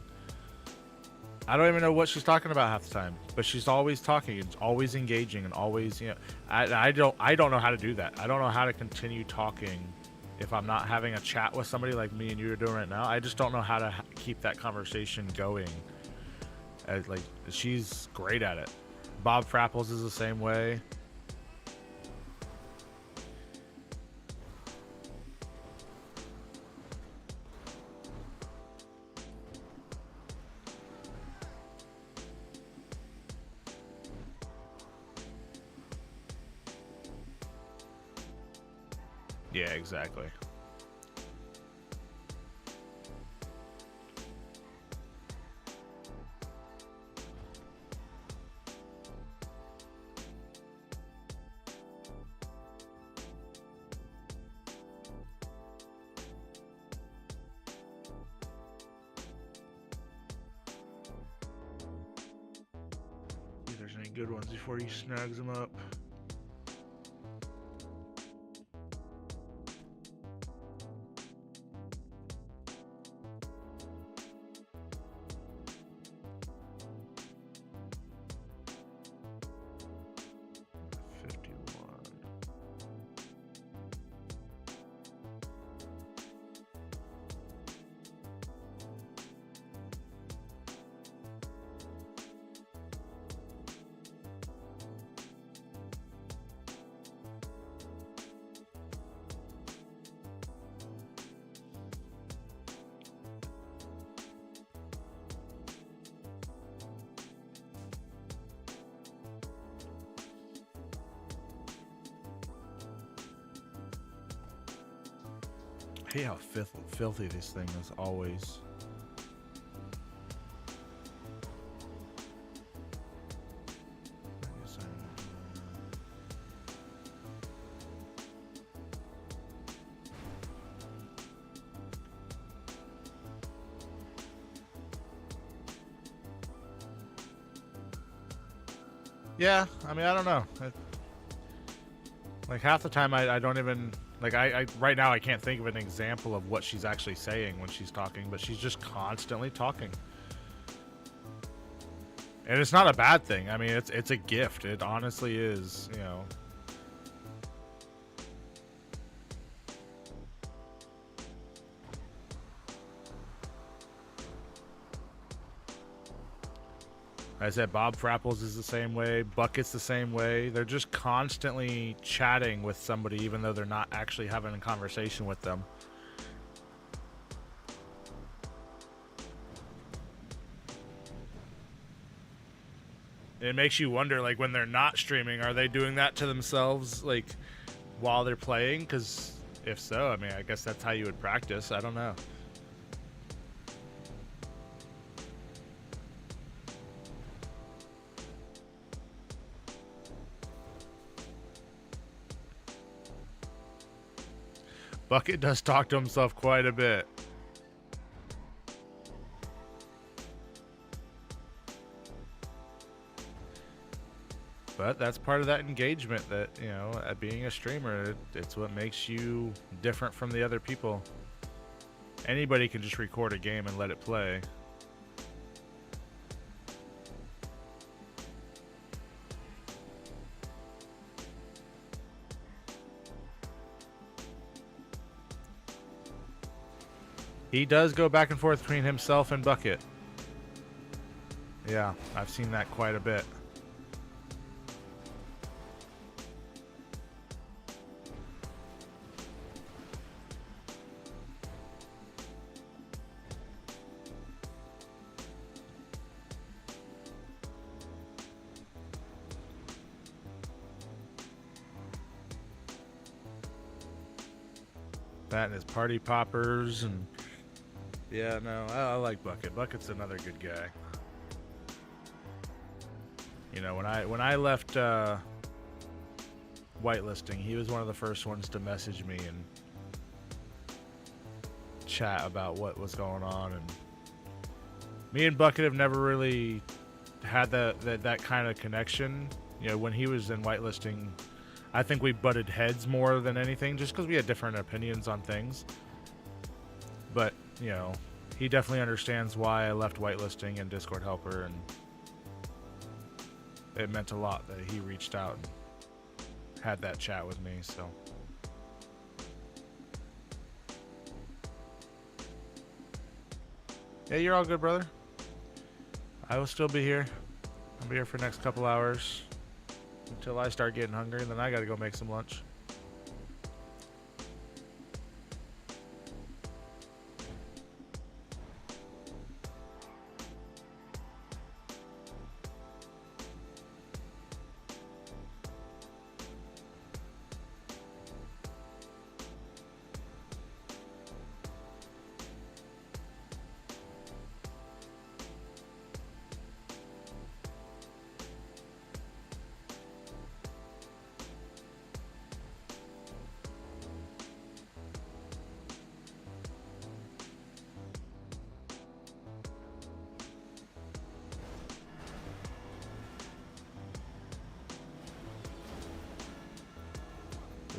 [SPEAKER 1] I don't even know what she's talking about half the time, but she's always talking and always engaging and always, you know. I don't know how to do that. I don't know how to continue talking if I'm not having a chat with somebody like me and you are doing right now. I just don't know how to keep that conversation going. Like, she's great at it. Bob Frapples is the same way. Yeah, exactly. See if there's any good ones before he snags them up. I hate how filthy this thing is always. Yeah, I mean, I don't know. Like half the time I don't even, like I right now I can't think of an example of what she's actually saying when she's talking, but she's just constantly talking. And it's not a bad thing. I mean, it's a gift. It honestly is, you know. I said Bob Frapples is the same way. Bucket's the same way. They're just constantly chatting with somebody, even though they're not actually having a conversation with them. It makes you wonder, like, when they're not streaming, are they doing that to themselves, like, while they're playing? Because if so, I mean, I guess that's how you would practice. I don't know. Bucket does talk to himself quite a bit. But that's part of that engagement that, you know, being a streamer, it's what makes you different from the other people. Anybody can just record a game and let it play. He does go back and forth between himself and Bucket. Yeah, I've seen that quite a bit. That and his party poppers, and yeah, no, I like Bucket. Bucket's another good guy. You know, when I left whitelisting, he was one of the first ones to message me and chat about what was going on. And me and Bucket have never really had that kind of connection. You know, when he was in whitelisting, I think we butted heads more than anything, just because we had different opinions on things. But, you know, he definitely understands why I left whitelisting and Discord helper, and it meant a lot that he reached out and had that chat with me, so. Yeah, you're all good, brother. I will still be here. I'll be here for the next couple hours until I start getting hungry, and then I gotta go make some lunch.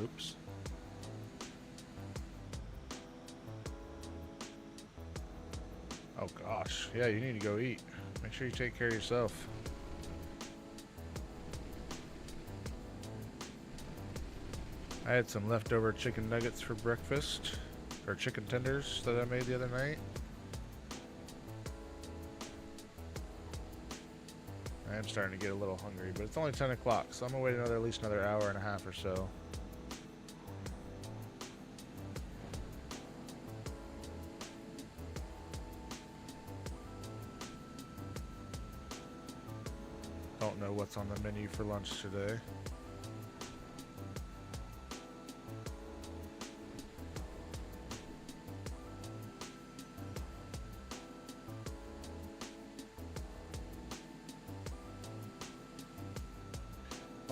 [SPEAKER 1] Oops. Oh gosh, yeah, you need to go eat. Make sure you take care of yourself. I had some leftover chicken nuggets for breakfast, or chicken tenders that I made the other night. I am starting to get a little hungry, but it's only 10 o'clock, so I'm gonna wait at least another hour and a half or so. Don't know what's on the menu for lunch today.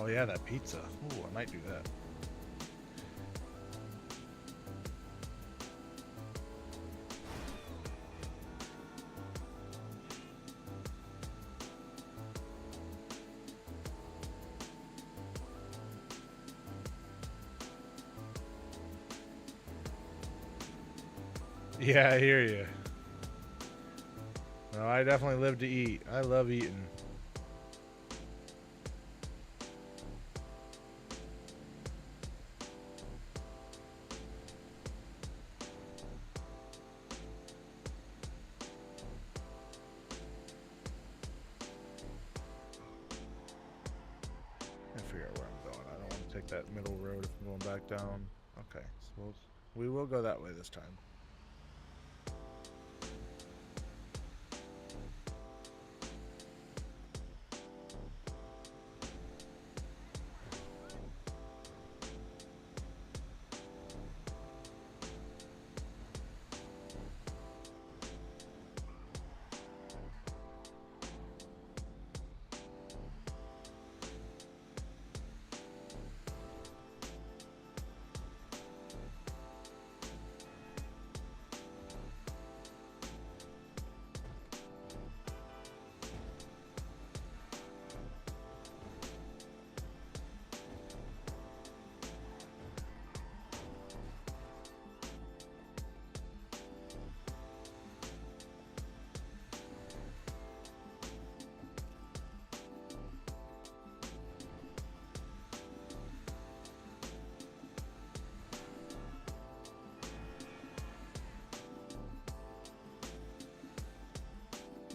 [SPEAKER 1] Oh yeah, that pizza. Ooh, I might do that. Yeah, I hear you. No, I definitely live to eat. I love eating. like that middle road if I'm going back down. Okay, so we will go that way this time.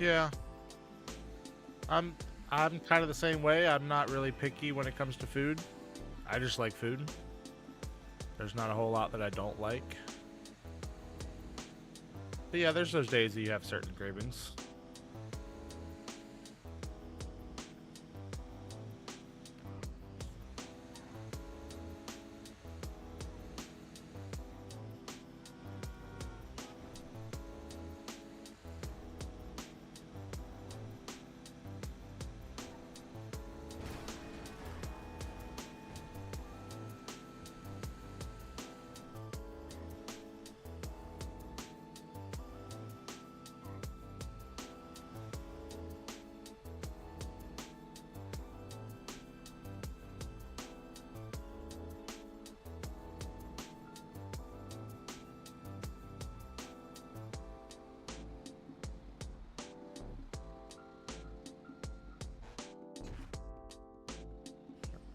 [SPEAKER 1] Yeah, I'm I'm kind of the same way. I'm not really picky when it comes to food. I just like food. There's not a whole lot that I don't like. But yeah, there's those days that you have certain cravings.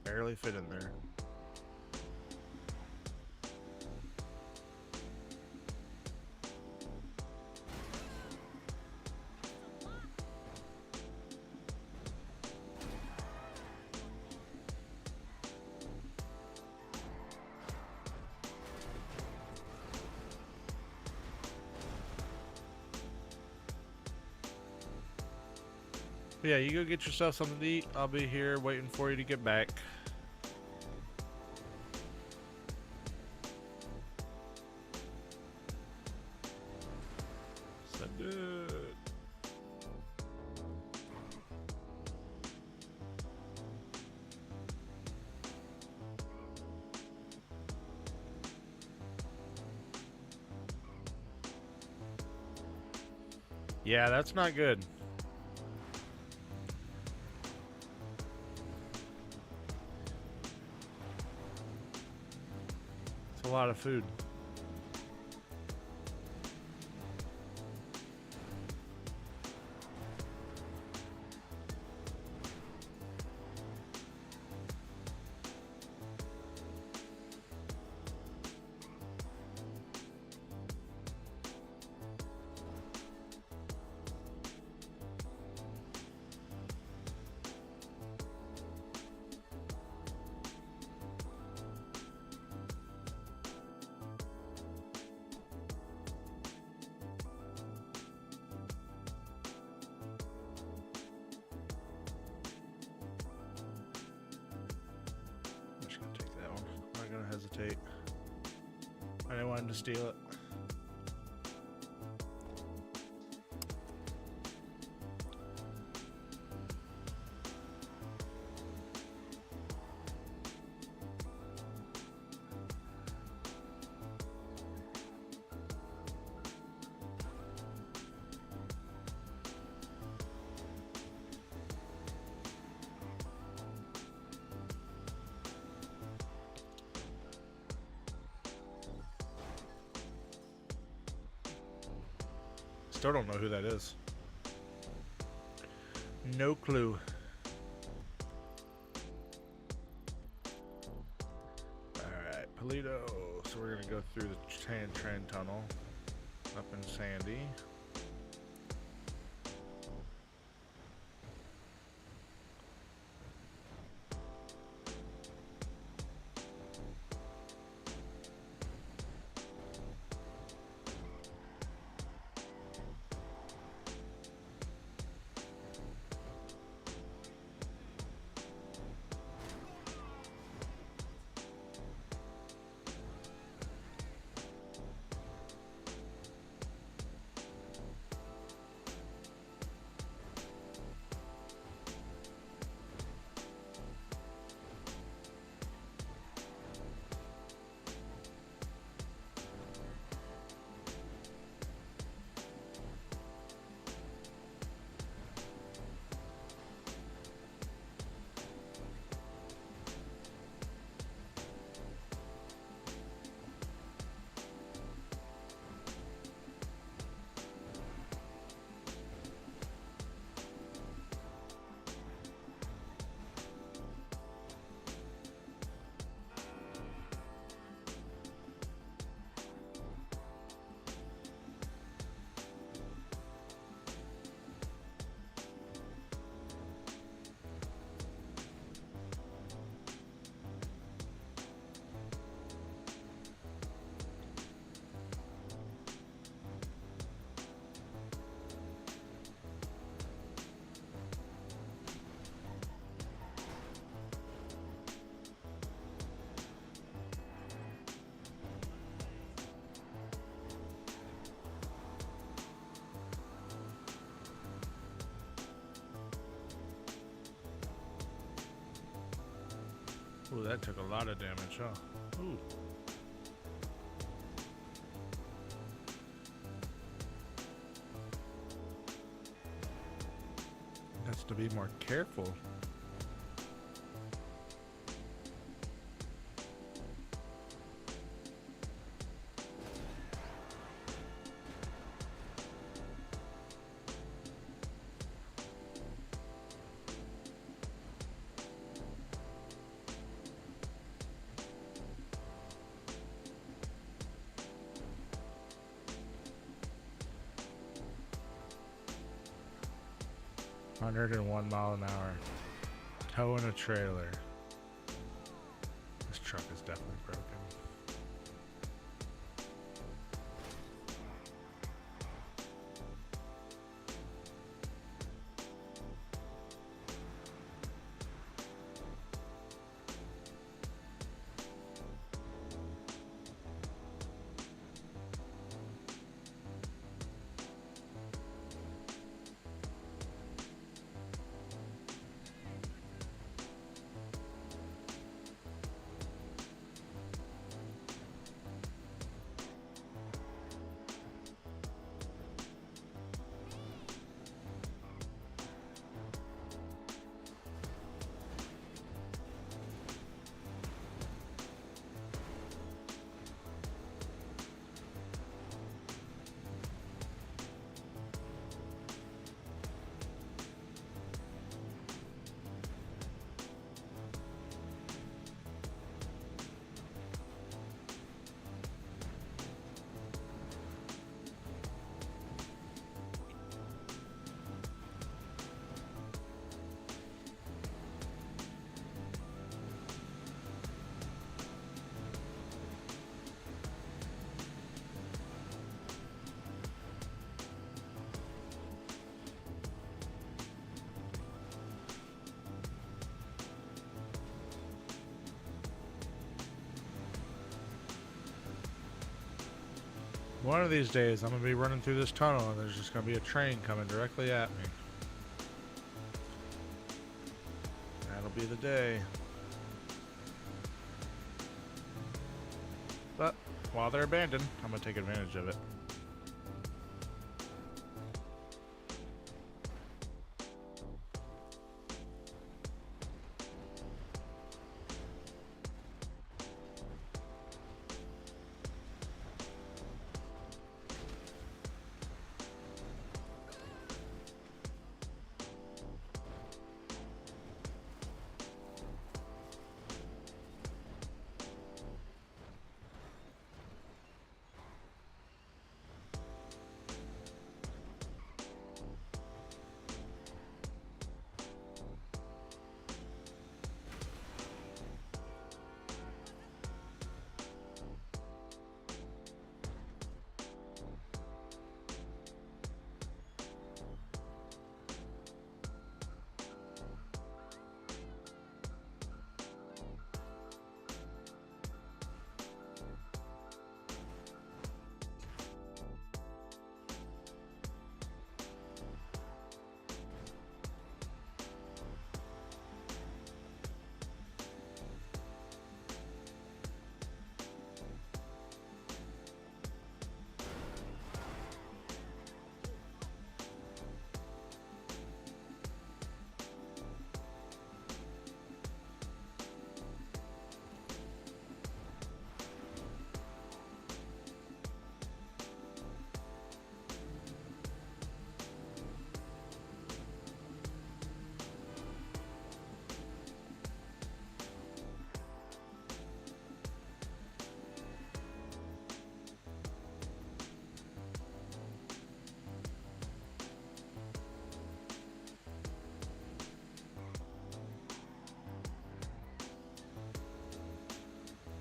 [SPEAKER 1] Barely fit in there. But yeah, you go get yourself something to eat. I'll be here waiting for you to get back. Send it. Yeah, that's not good. It's a lot of food. I'm just gonna take that one. I'm not gonna hesitate. I didn't want him to steal it. Still don't know who that is. No clue. Alright, Polito. So we're gonna go through the train tunnel up in Sandy. Ooh, that took a lot of damage, huh? Ooh. Has to be more careful. $101 an hour. Towing a trailer. This truck is definitely broken. One of these days, I'm going to be running through this tunnel and there's just going to be a train coming directly at me. That'll be the day. But while they're abandoned, I'm going to take advantage of it.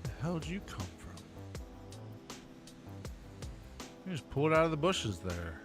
[SPEAKER 1] The hell did you come from? You just pulled out of the bushes there.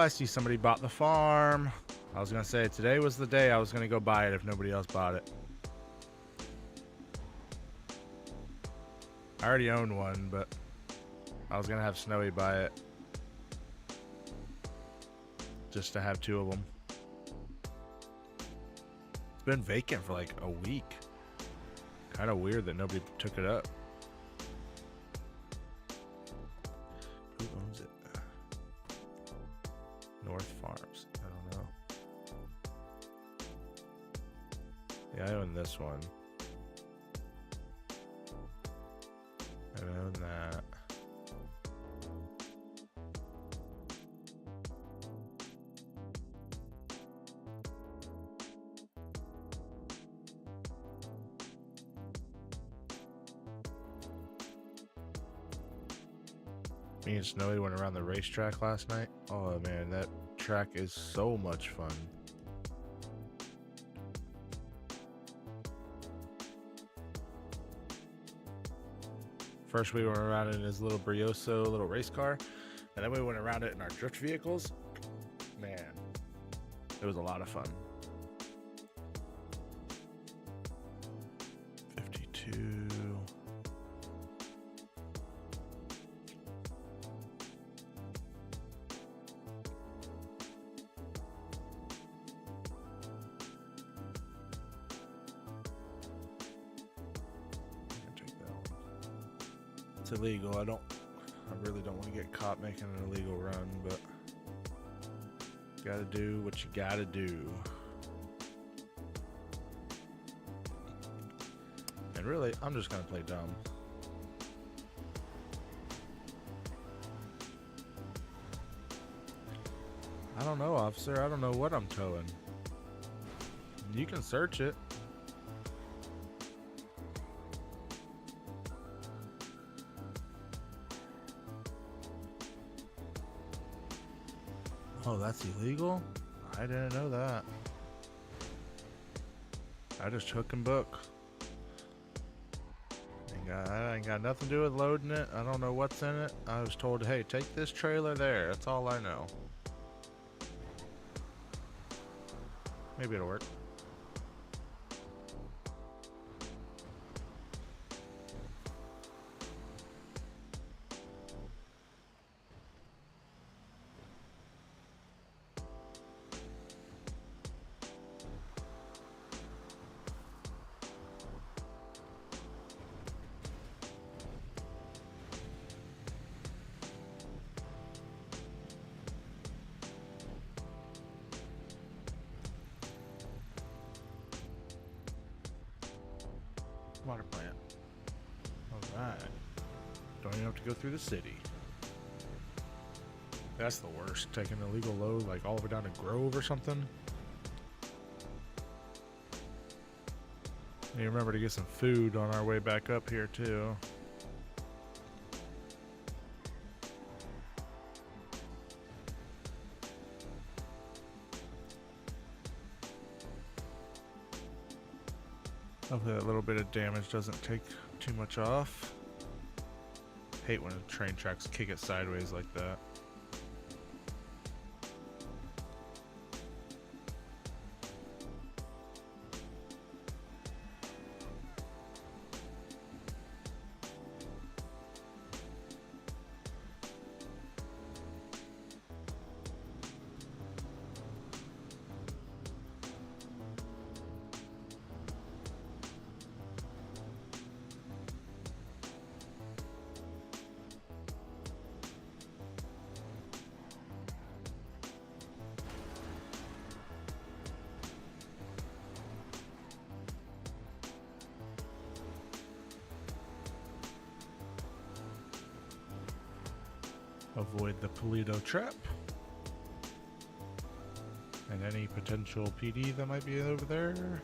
[SPEAKER 1] I see somebody bought the farm. I was gonna say today was the day I was gonna go buy it if nobody else bought it. I already own one, but I was gonna have Snowy buy it. Just to have two of them. It's been vacant for like a week. Kind of weird that nobody took it up. Who owns it? North Farms. I don't know. Yeah, I own this one. I own that. Me and Snowy went around the racetrack last night. Oh man, that track is so much fun. First we went around in his little Brioso little race car, and then we went around it in our drift vehicles. Man, it was a lot of fun. 52. It's illegal. I really don't want to get caught making an illegal run, but you gotta do what you gotta do. And really, I'm just gonna play dumb. I don't know, officer. I don't know what I'm towing. You can search it. Oh, that's illegal? I didn't know that. I just hook and book. I ain't got nothing to do with loading it. I don't know what's in it. I was told, hey, take this trailer there. That's all I know. Maybe it'll work. Water plant. Alright. Don't even have to go through the city. That's the worst. Taking an illegal load like all the way down to Grove or something. You remember to get some food on our way back up here too. Hopefully that little bit of damage doesn't take too much off. Hate when train tracks kick it sideways like that. Avoid the Polito trap and any potential PD that might be over there.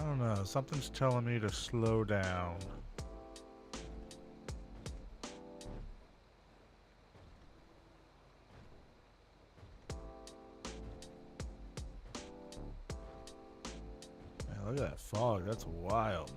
[SPEAKER 1] don't know. Something's telling me to slow down. Man, look at that fog. That's wild.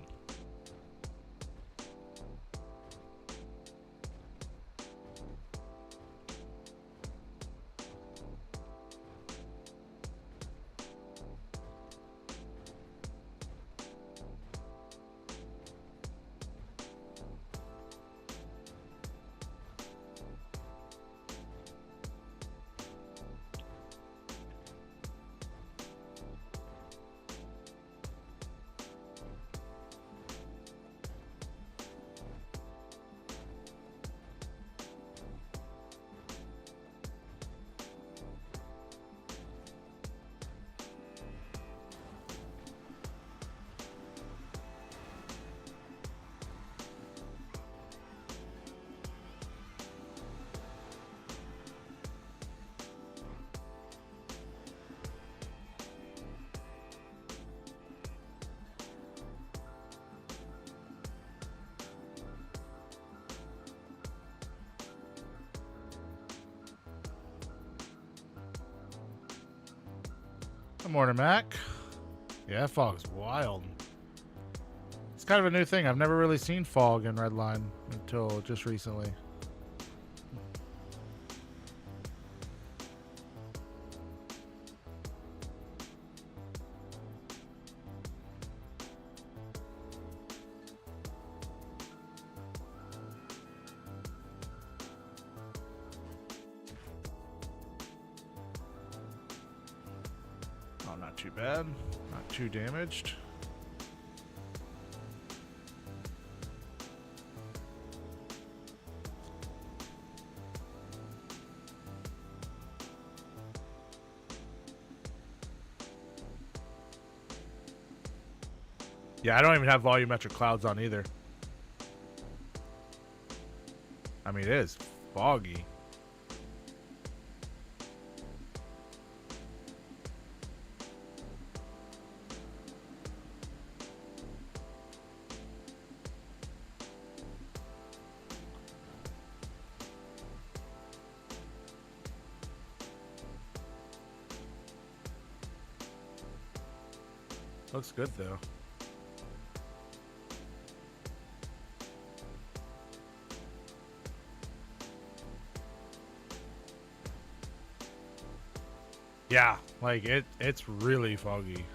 [SPEAKER 1] Good morning, Mac. Yeah, fog's wild. It's kind of a new thing. I've never really seen fog in Redline until just recently. Oh, not too bad. Not too damaged. Yeah, I don't even have volumetric clouds on either. I mean, it is foggy. Looks good though. Yeah, like it's really foggy.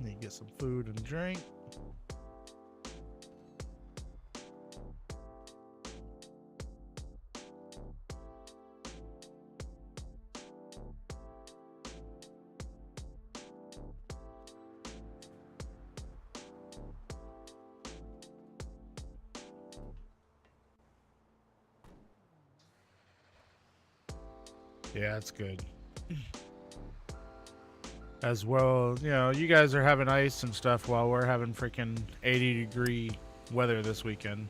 [SPEAKER 1] Need to get some food and drink. Yeah, that's good. As well, you know, you guys are having ice and stuff while we're having freaking 80-degree weather this weekend.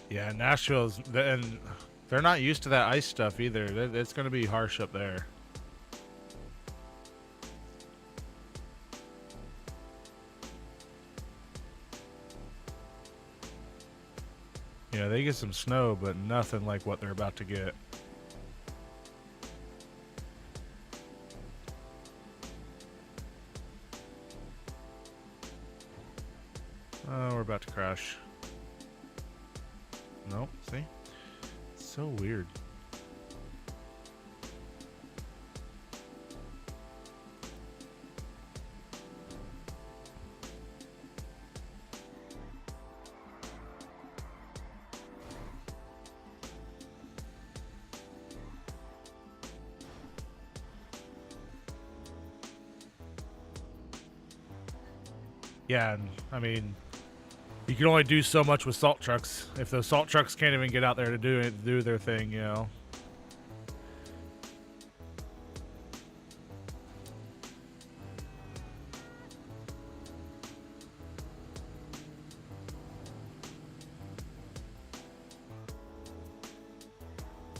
[SPEAKER 1] Yeah, Nashville's, and they're not used to that ice stuff either. It's going to be harsh up there. Yeah, they get some snow, but nothing like what they're about to get. Oh, we're about to crash. Nope, see? It's so weird. Yeah, and I mean, you can only do so much with salt trucks. If those salt trucks can't even get out there to do their thing, you know.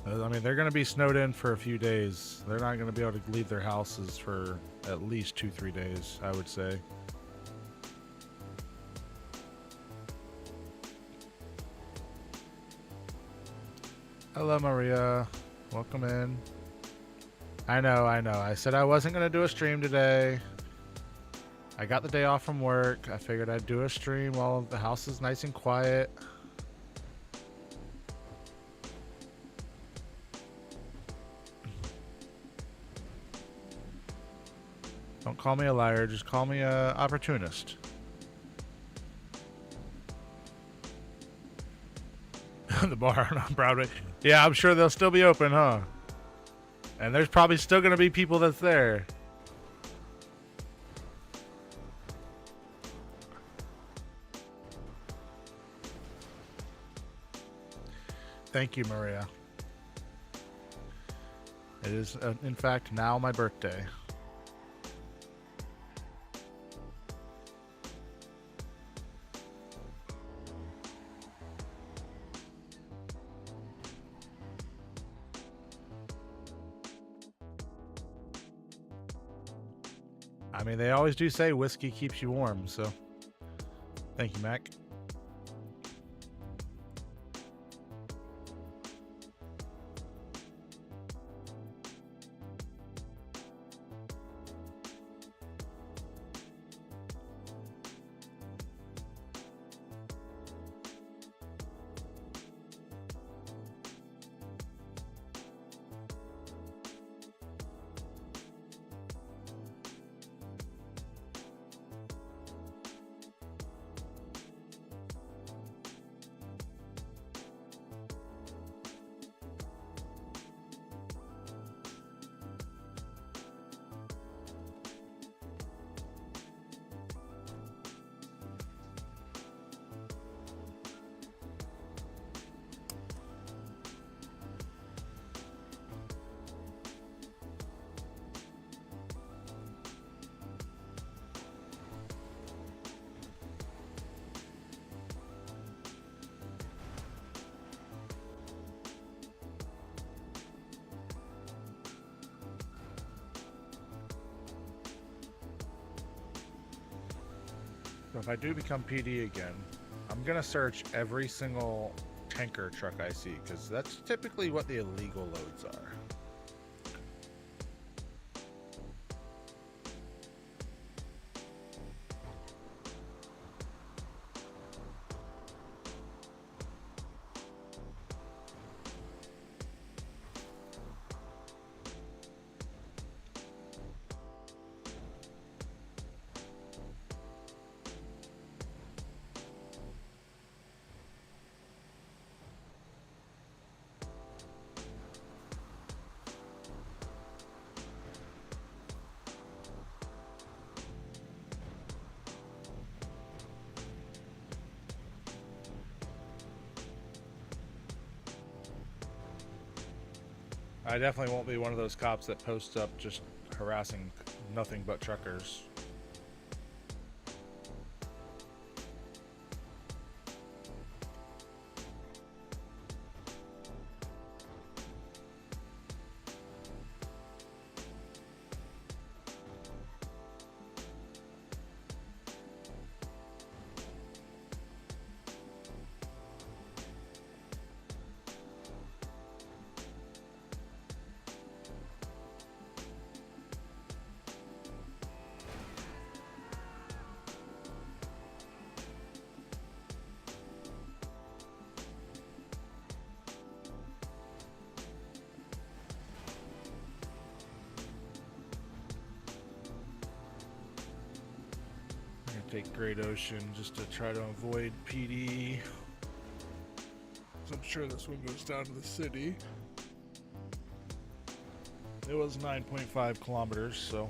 [SPEAKER 1] I mean, they're going to be snowed in for a few days. They're not going to be able to leave their houses for at least 2-3 days, I would say. Hello, Maria. Welcome in. I know. I said I wasn't going to do a stream today. I got the day off from work. I figured I'd do a stream while the house is nice and quiet. Don't call me a liar. Just call me a opportunist. The bar on Broadway. Yeah, I'm sure they'll still be open, huh? And there's probably still going to be people that's there. Thank you, Maria. It is, in fact, now my birthday. I mean, they always do say whiskey keeps you warm, so thank you, Mac. So if I do become PD again, I'm going to search every single tanker truck I see, because that's typically what the illegal loads are. I definitely won't be one of those cops that posts up just harassing nothing but truckers. Take Great Ocean just to try to avoid PD. So I'm sure this one goes down to the city. It was 9.5 kilometers, so.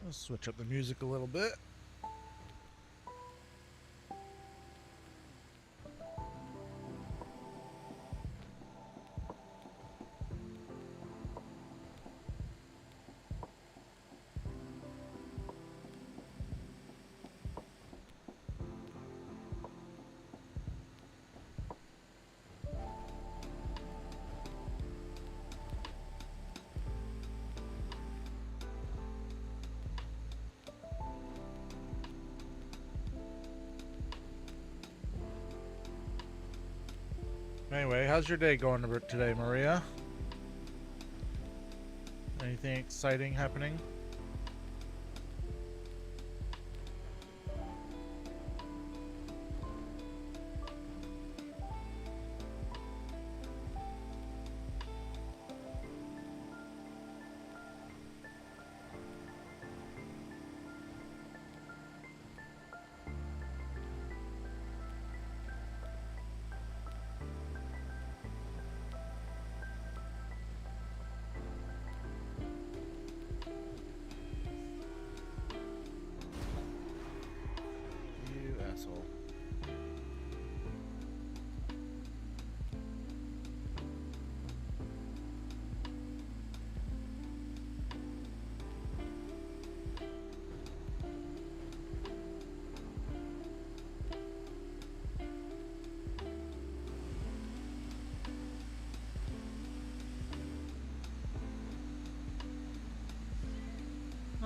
[SPEAKER 1] Let's switch up the music a little bit. Anyway, how's your day going today, Maria? Anything exciting happening?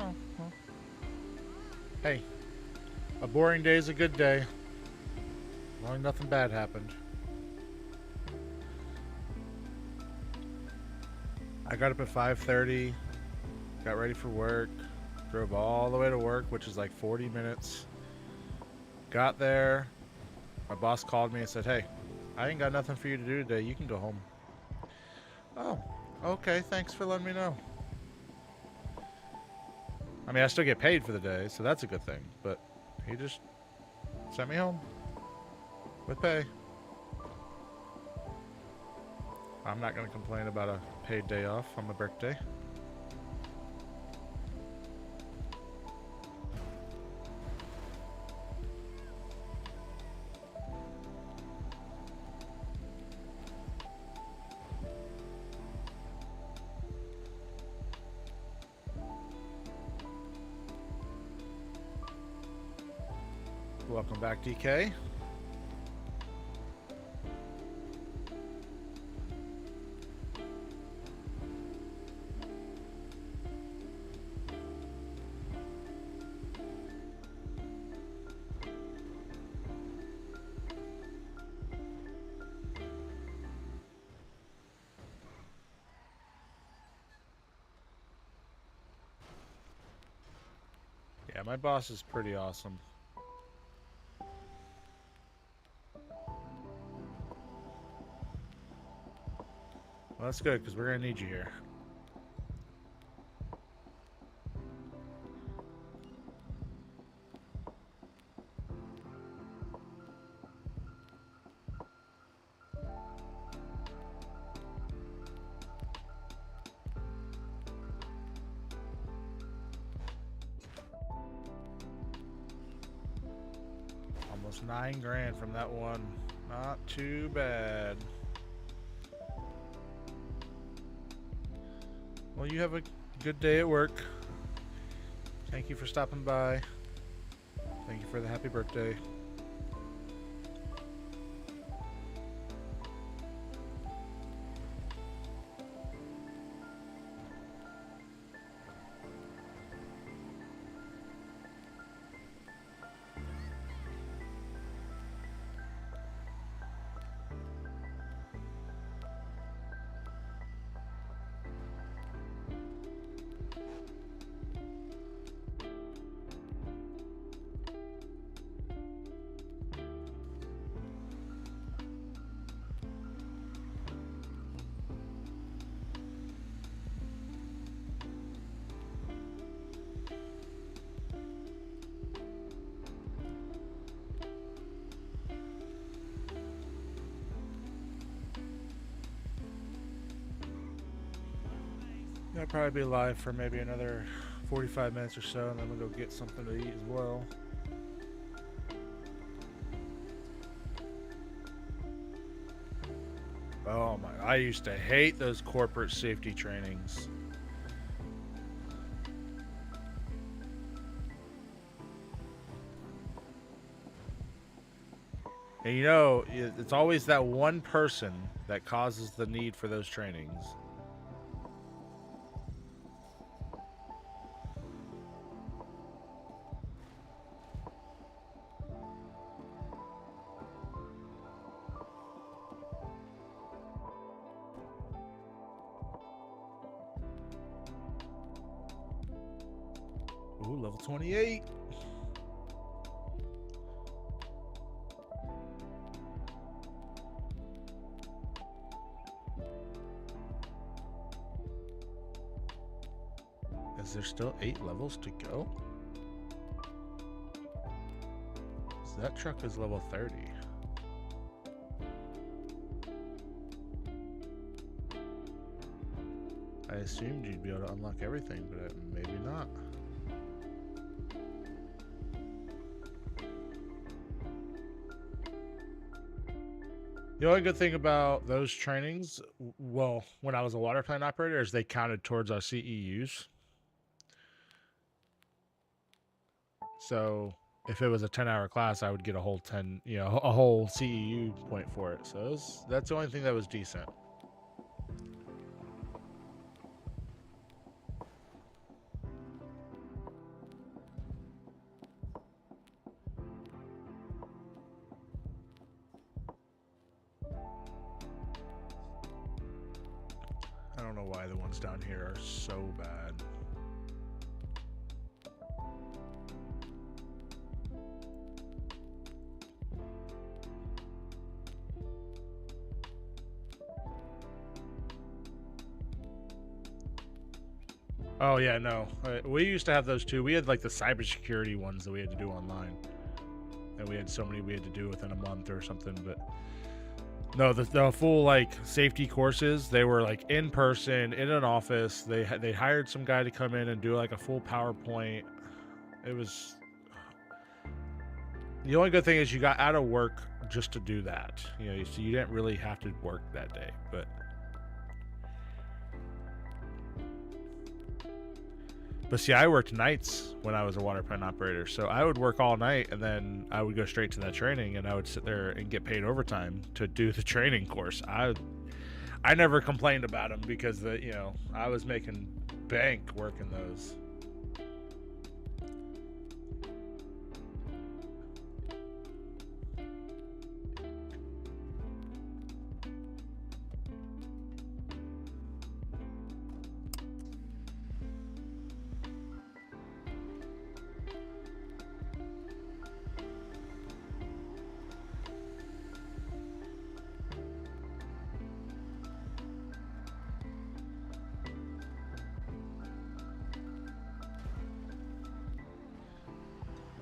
[SPEAKER 1] Oh, well. Hey, a boring day is a good day. As long as nothing bad happened. I got up at 5:30, got ready for work, drove all the way to work, which is like 40 minutes. Got there, my boss called me and said, "Hey, I ain't got nothing for you to do today. You can go home." Oh, okay, thanks for letting me know. I mean, I still get paid for the day, so that's a good thing, but he just sent me home with pay. I'm not going to complain about a paid day off on my birthday. Welcome back, DK. Yeah, my boss is pretty awesome. Well, that's good, because we're going to need you here. Almost 9 grand from that one. Not too bad. Well, you have a good day at work. Thank you for stopping by. Thank you for the happy birthday. I'll probably be live for maybe another 45 minutes or so, and then we'll go get something to eat as well. Oh my, I used to hate those corporate safety trainings. And you know, it's always that one person that causes the need for those trainings. Ooh, level 28. Is there still 8 levels to go? So that truck is level 30. I assumed you'd be able to unlock everything, but maybe not. The only good thing about those trainings, well, when I was a water plant operator, is they counted towards our CEUs. So if it was a 10-hour class, I would get a whole 10, you know, a whole CEU point for it. So that's the only thing that was decent. I don't know why the ones down here are so bad. Oh yeah, no. We used to have those too. We had like the cybersecurity ones that we had to do online, and we had so many we had to do within a month or something. But no, the full like safety courses, they were like in person in an office. They hired some guy to come in and do like a full PowerPoint. It was the only good thing is you got out of work just to do that. You know, so you didn't really have to work that day, But see, I worked nights when I was a water plant operator, so I would work all night and then I would go straight to that training, and I would sit there and get paid overtime to do the training course. I never complained about them because I was making bank working those.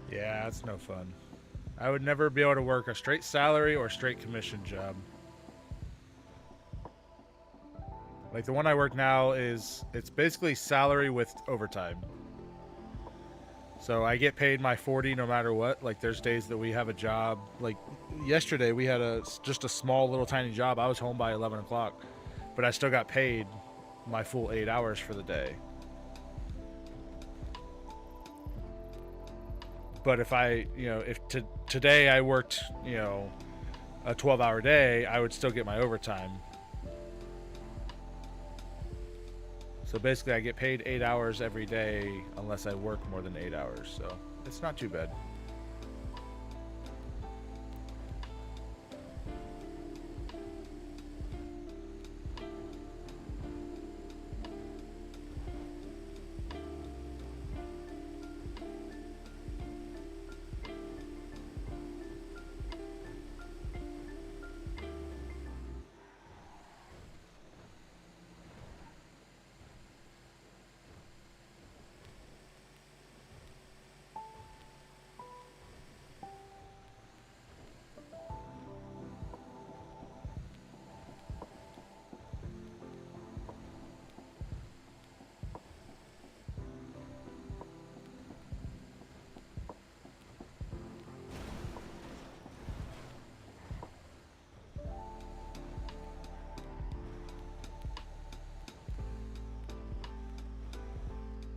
[SPEAKER 1] Yeah, that's no fun. I would never be able to work a straight salary or straight commission job. Like the one I work now it's basically salary with overtime. So I get paid my 40 no matter what. Like there's days that we have a job. Like yesterday we had just a small little tiny job. I was home by 11 o'clock, but I still got paid my full 8 hours for the day. But if today I worked, a 12-hour day, I would still get my overtime. So basically I get paid 8 hours every day unless I work more than 8 hours. So it's not too bad.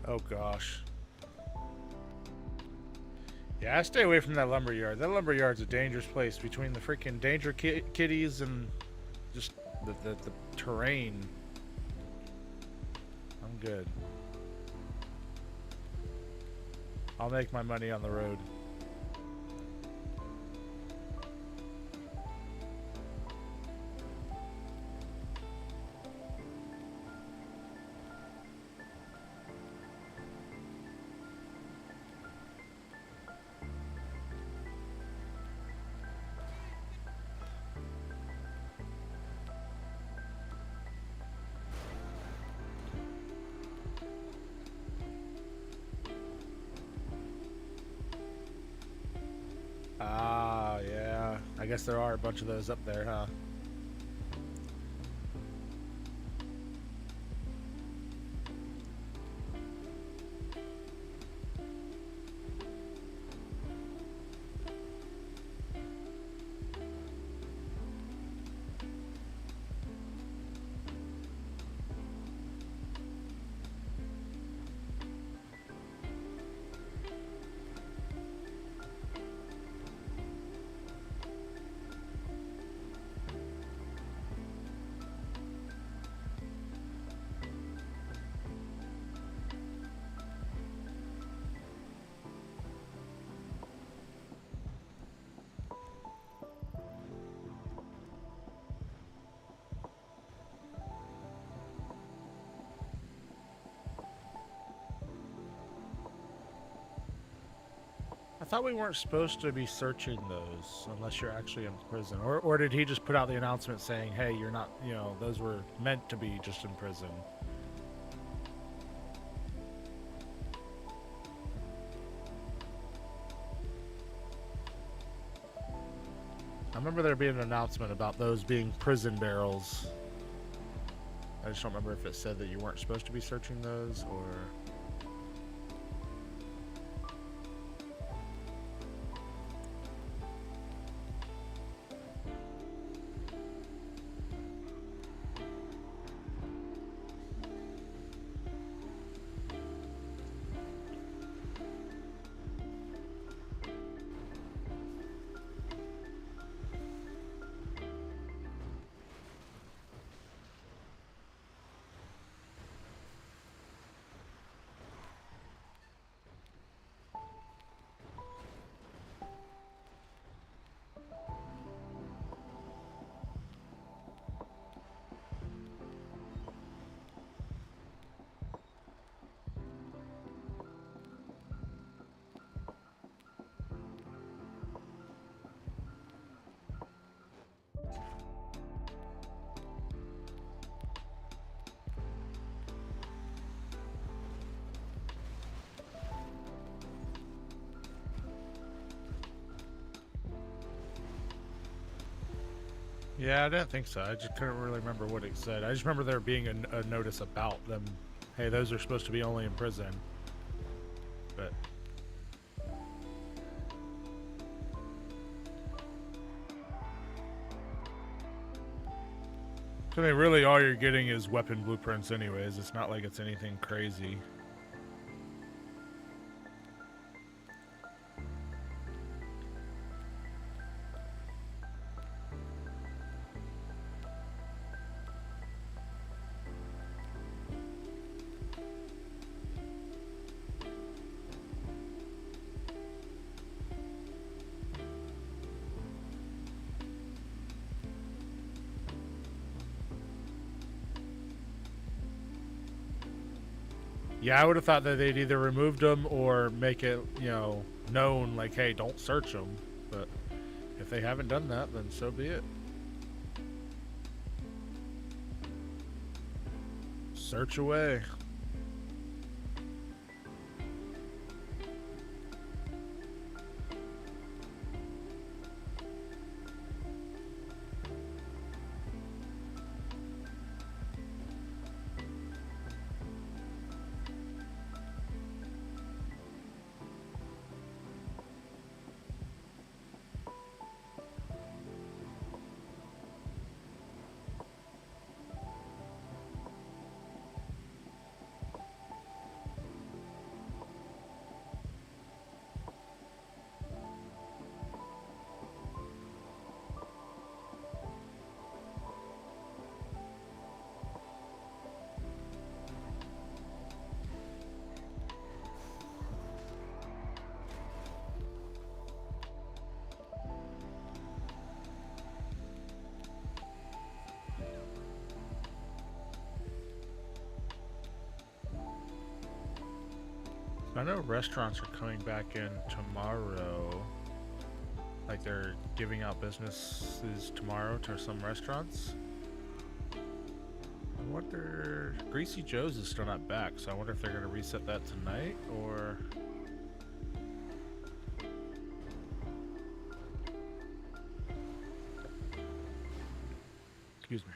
[SPEAKER 1] Oh gosh. Yeah, I stay away from that lumber yard. That lumber yard's a dangerous place between the freaking danger kitties and just the terrain. I'm good. I'll make my money on the road. Ah, yeah. I guess there are a bunch of those up there, huh? thought we weren't supposed to be searching those unless you're actually in prison. Or did he just put out the announcement saying, hey, you're not, you know, those were meant to be just in prison? I remember there being an announcement about those being prison barrels. I just don't remember if it said that you weren't supposed to be searching those or... Yeah, I didn't think so. I just couldn't really remember what it said. I just remember there being a notice about them. Hey, those are supposed to be only in prison. But... I mean, really all you're getting is weapon blueprints anyways. It's not like it's anything crazy. Yeah, I would have thought that they'd either removed them or make it, you know, known, like, hey, don't search them. But if they haven't done that, then so be it. Search away. I know restaurants are coming back in tomorrow. Like they're giving out businesses tomorrow to some restaurants. I wonder... Greasy Joe's is still not back, so I wonder if they're going to reset that tonight, or... Excuse me.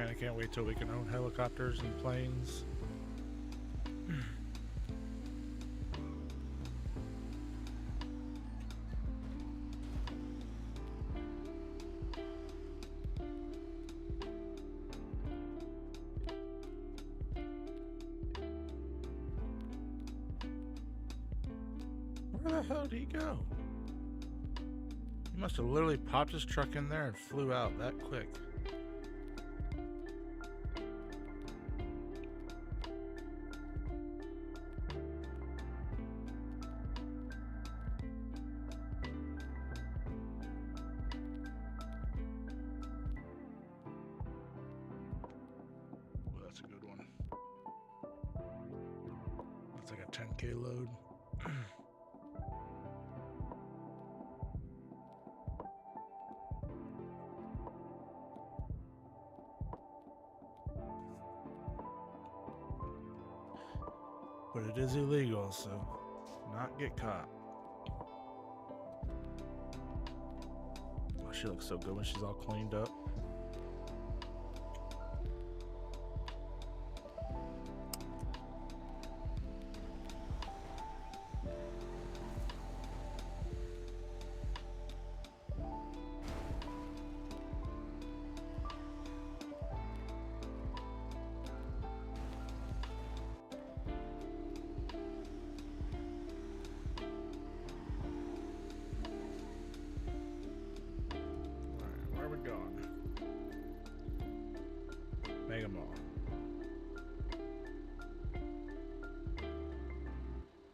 [SPEAKER 1] Man, I can't wait till we can own helicopters and planes. Where the hell did he go? He must have literally popped his truck in there and flew out that quick. Well, that's a good one. That's like a 10K load. But it is illegal, so not get caught. Oh, she looks so good when she's all cleaned up. Mega Mall.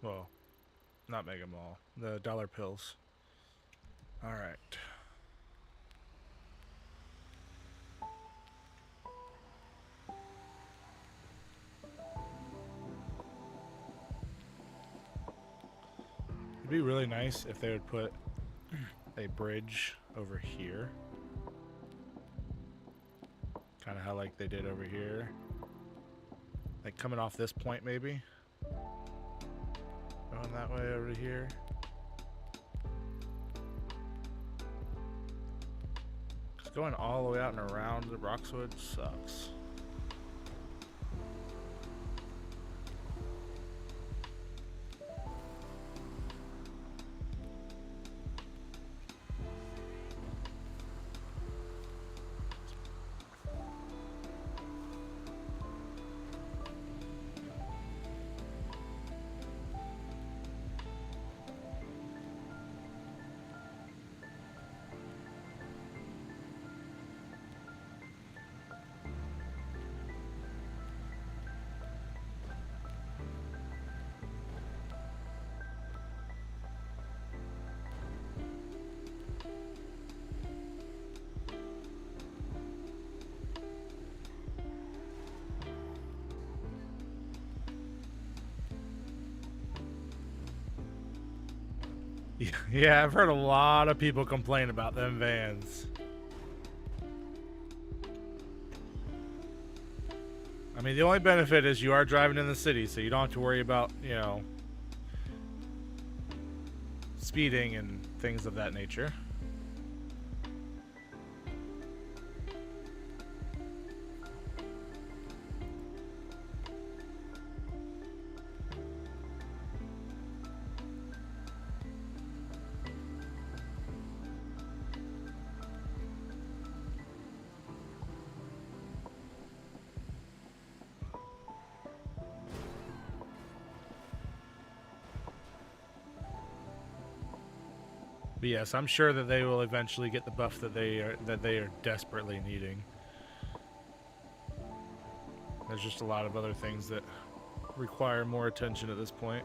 [SPEAKER 1] Well, not Mega Mall. The dollar pills. All right. It'd be really nice if they would put a bridge over here. Kind of how like they did over here. Like coming off this point maybe. Going that way over here. Because going all the way out and around the Roxwood sucks. Yeah, I've heard a lot of people complain about them vans. I mean, the only benefit is you are driving in the city, so you don't have to worry about, you know, speeding and things of that nature. But yes, I'm sure that they will eventually get the buff that they are desperately needing. There's just a lot of other things that require more attention at this point.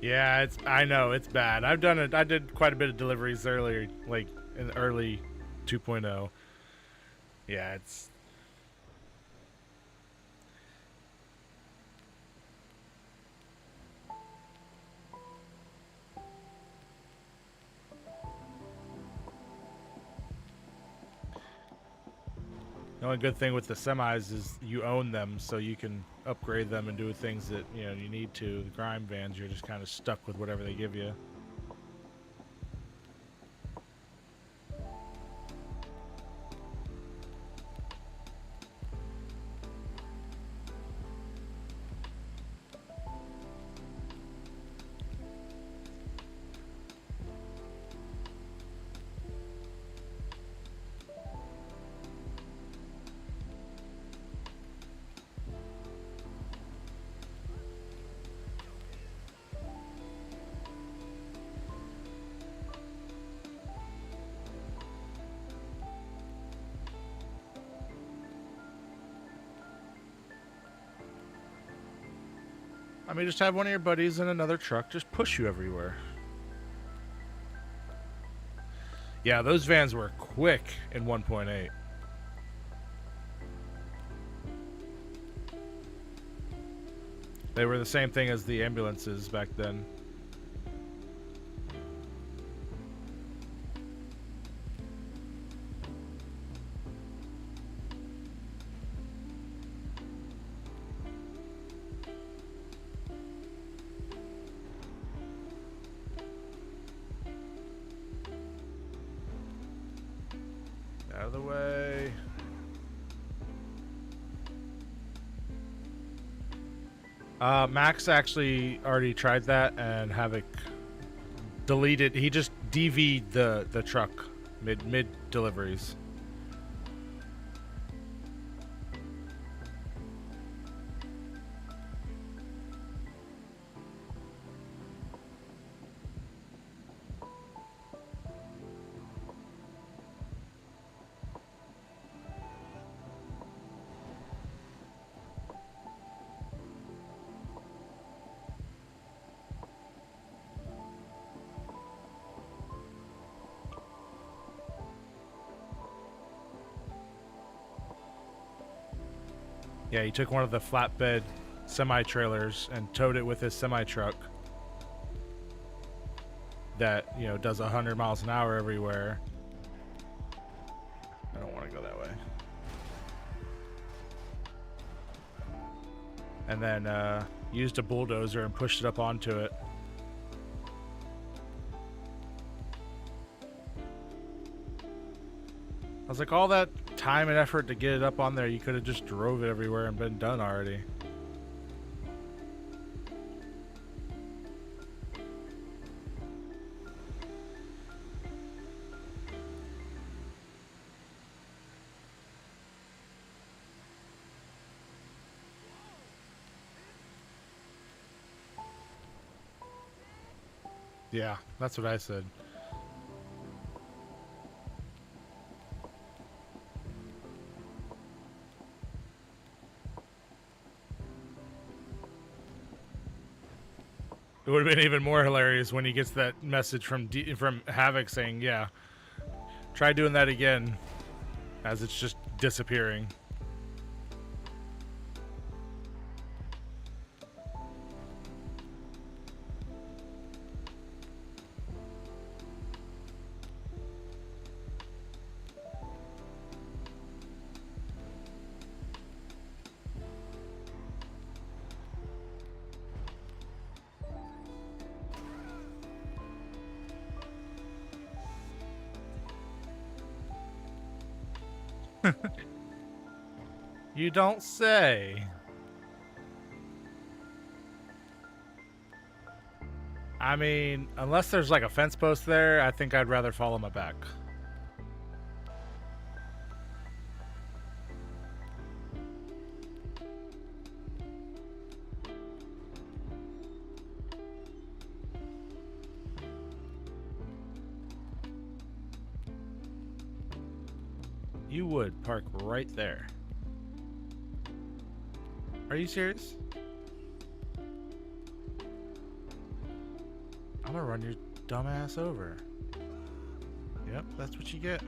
[SPEAKER 1] Yeah, it's. I know it's bad. I've done it. I did quite a bit of deliveries earlier, like in early 2.0. Yeah, it's. The only good thing with the semis is you own them, so you can upgrade them and do things that you need to. The grime vans, you're just kind of stuck with whatever they give you. I mean, just have one of your buddies in another truck just push you everywhere. Yeah, those vans were quick in 1.8. They were the same thing as the ambulances back then. Out of the way. Max actually already tried that, and Havoc deleted. He just DV'd the truck mid deliveries. Yeah, he took one of the flatbed semi-trailers and towed it with his semi-truck that, does 100 miles an hour everywhere. I don't want to go that way. And then used a bulldozer and pushed it up onto it. I was like, all that time and effort to get it up on there, you could have just drove it everywhere and been done already. Yeah, that's what I said. It would have been even more hilarious when he gets that message from Havoc saying, yeah, try doing that again, as it's just disappearing. You don't say. I mean, unless there's like a fence post there, I think I'd rather follow my back. You would park right there. Are you serious? I'm gonna run your dumbass over. Yep, that's what you get.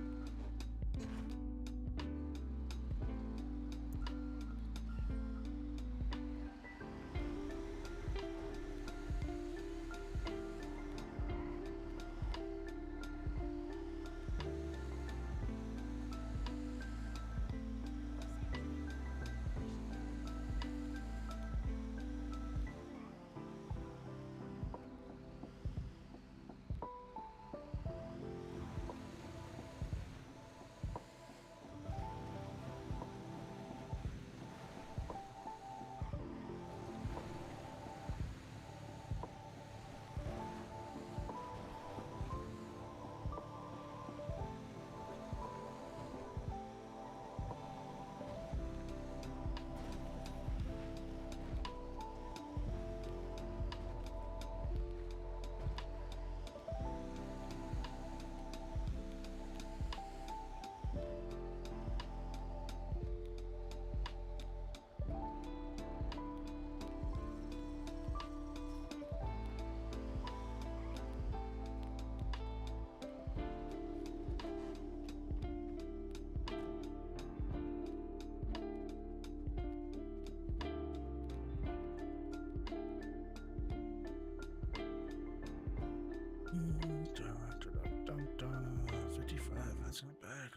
[SPEAKER 1] Dun, dun, dun, 55, that's not bad.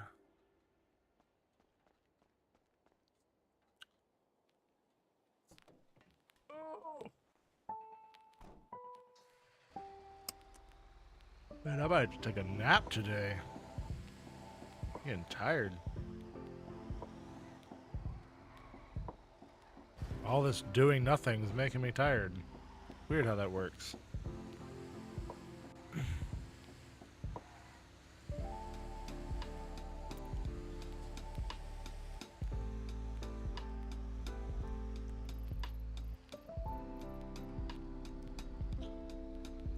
[SPEAKER 1] Man, I might take a nap today. I'm getting tired. All this doing nothing is making me tired. Weird how that works.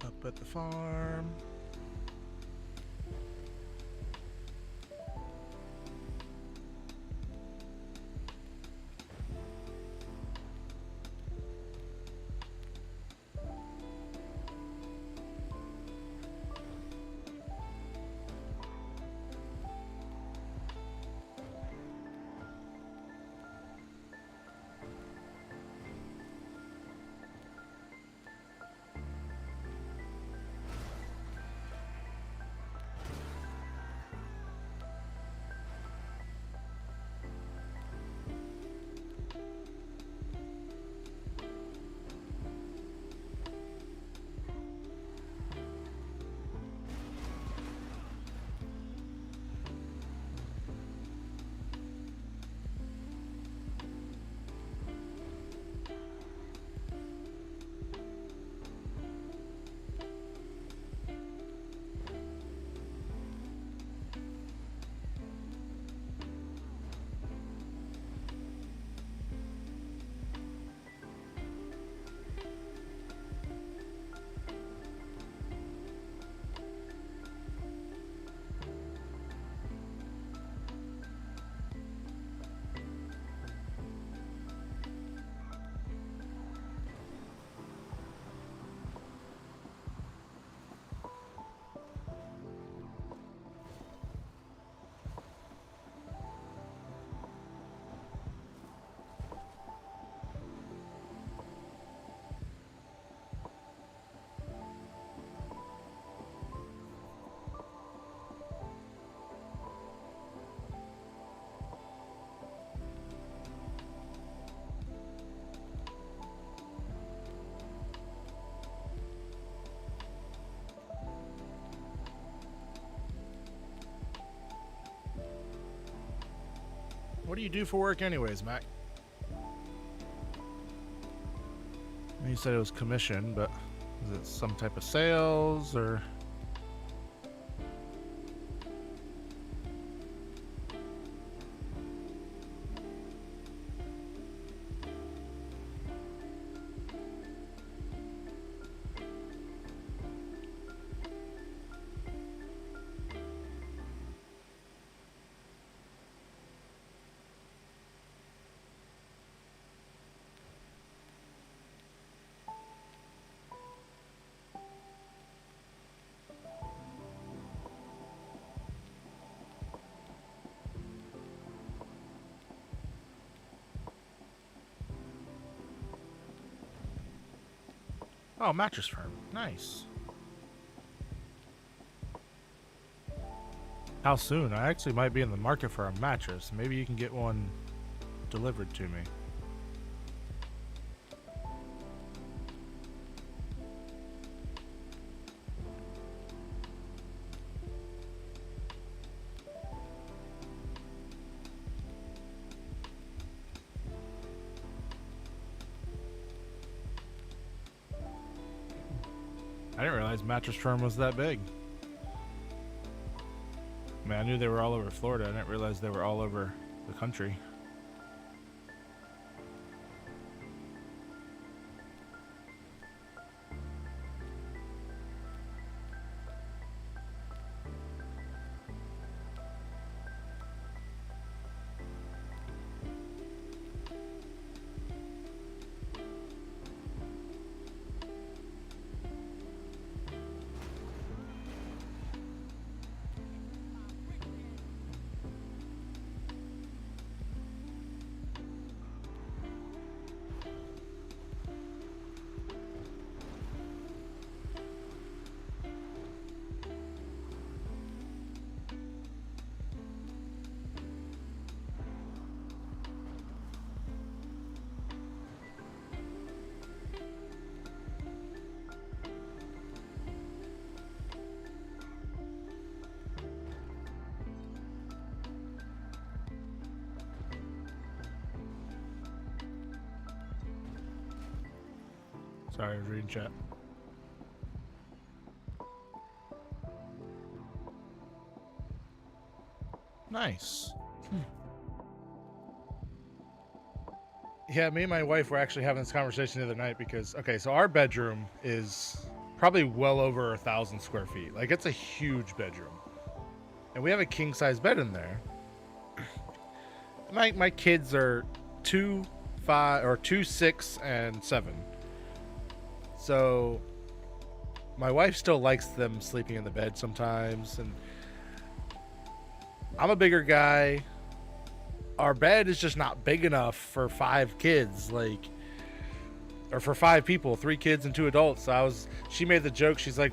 [SPEAKER 1] Up at the farm. What do you do for work anyways, Mac? You said it was commission, but is it some type of sales or? Oh, Mattress Firm. Nice. How soon? I actually might be in the market for a mattress. Maybe you can get one delivered to me. I didn't realize Mattress Firm was that big. I mean, I knew they were all over Florida. I didn't realize they were all over the country. Sorry, I was reading chat. Nice. Yeah, me and my wife were actually having this conversation the other night because, okay, so our bedroom is probably well over 1,000 square feet. Like, it's a huge bedroom. And we have a king-size bed in there. My kids are 2, 5, or 2, 6, and 7. So my wife still likes them sleeping in the bed sometimes, and I'm a bigger guy. Our bed is just not big enough for 5 kids, like, or for 5 people, 3 kids and 2 adults. So she made the joke. She's like,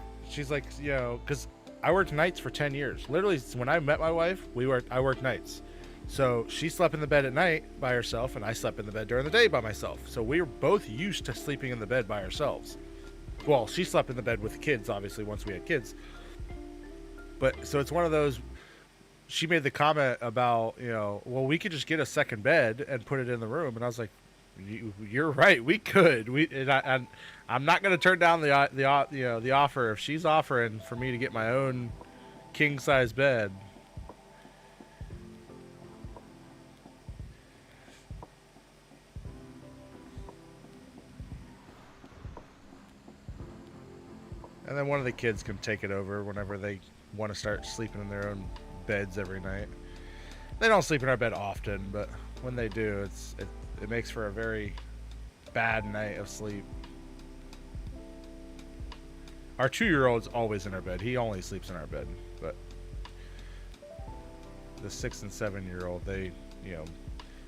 [SPEAKER 1] you know, because I worked nights for 10 years. Literally, when I met my wife, I worked nights. So she slept in the bed at night by herself, and I slept in the bed during the day by myself. So we were both used to sleeping in the bed by ourselves. Well, she slept in the bed with the kids, obviously, once we had kids. But so it's one of those. She made the comment about, you know, well, we could just get a second bed and put it in the room, and I was like, you're right, we could. And I'm not going to turn down the offer if she's offering for me to get my own king size bed. And then one of the kids can take it over whenever they want to start sleeping in their own beds every night. They don't sleep in our bed often, but when they do, it makes for a very bad night of sleep. Our 2-year-old's always in our bed. He only sleeps in our bed. But the 6 and 7-year-old, they, you know,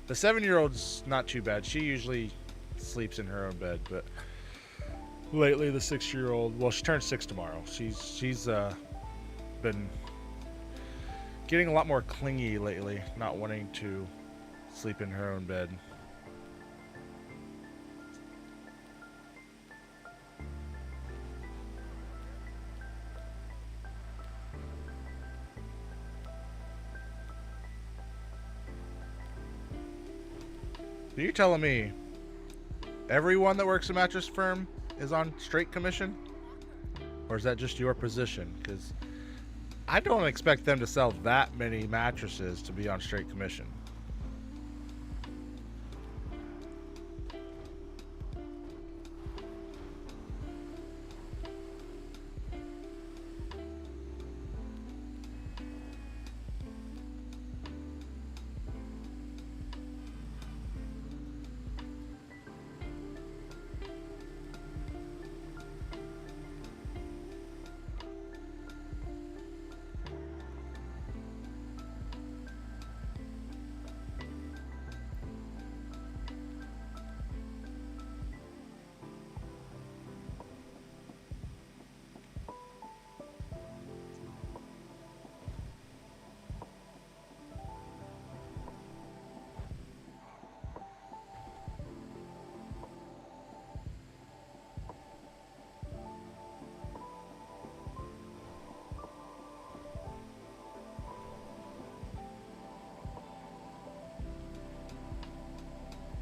[SPEAKER 1] the 7-year-old's not too bad. She usually sleeps in her own bed, but lately the 6-year-old, well, she turns 6 tomorrow. She's been getting a lot more clingy lately, not wanting to sleep in her own bed. So you're telling me everyone that works a mattress firm is on straight commission? Or is that just your position? Because I don't expect them to sell that many mattresses to be on straight commission.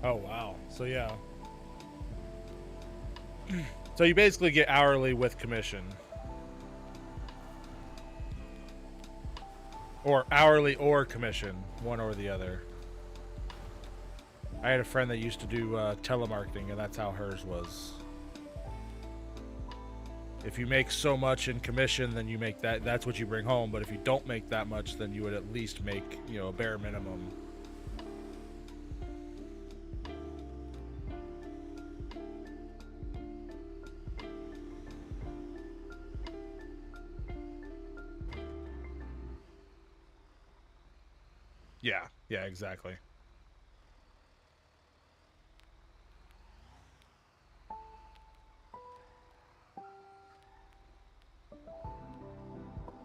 [SPEAKER 1] Oh, wow. So, yeah. So you basically get hourly with commission. Or hourly or commission, one or the other. I had a friend that used to do telemarketing, and that's how hers was. If you make so much in commission, then you make that's what you bring home. But if you don't make that much, then you would at least make, a bare minimum. Yeah, exactly.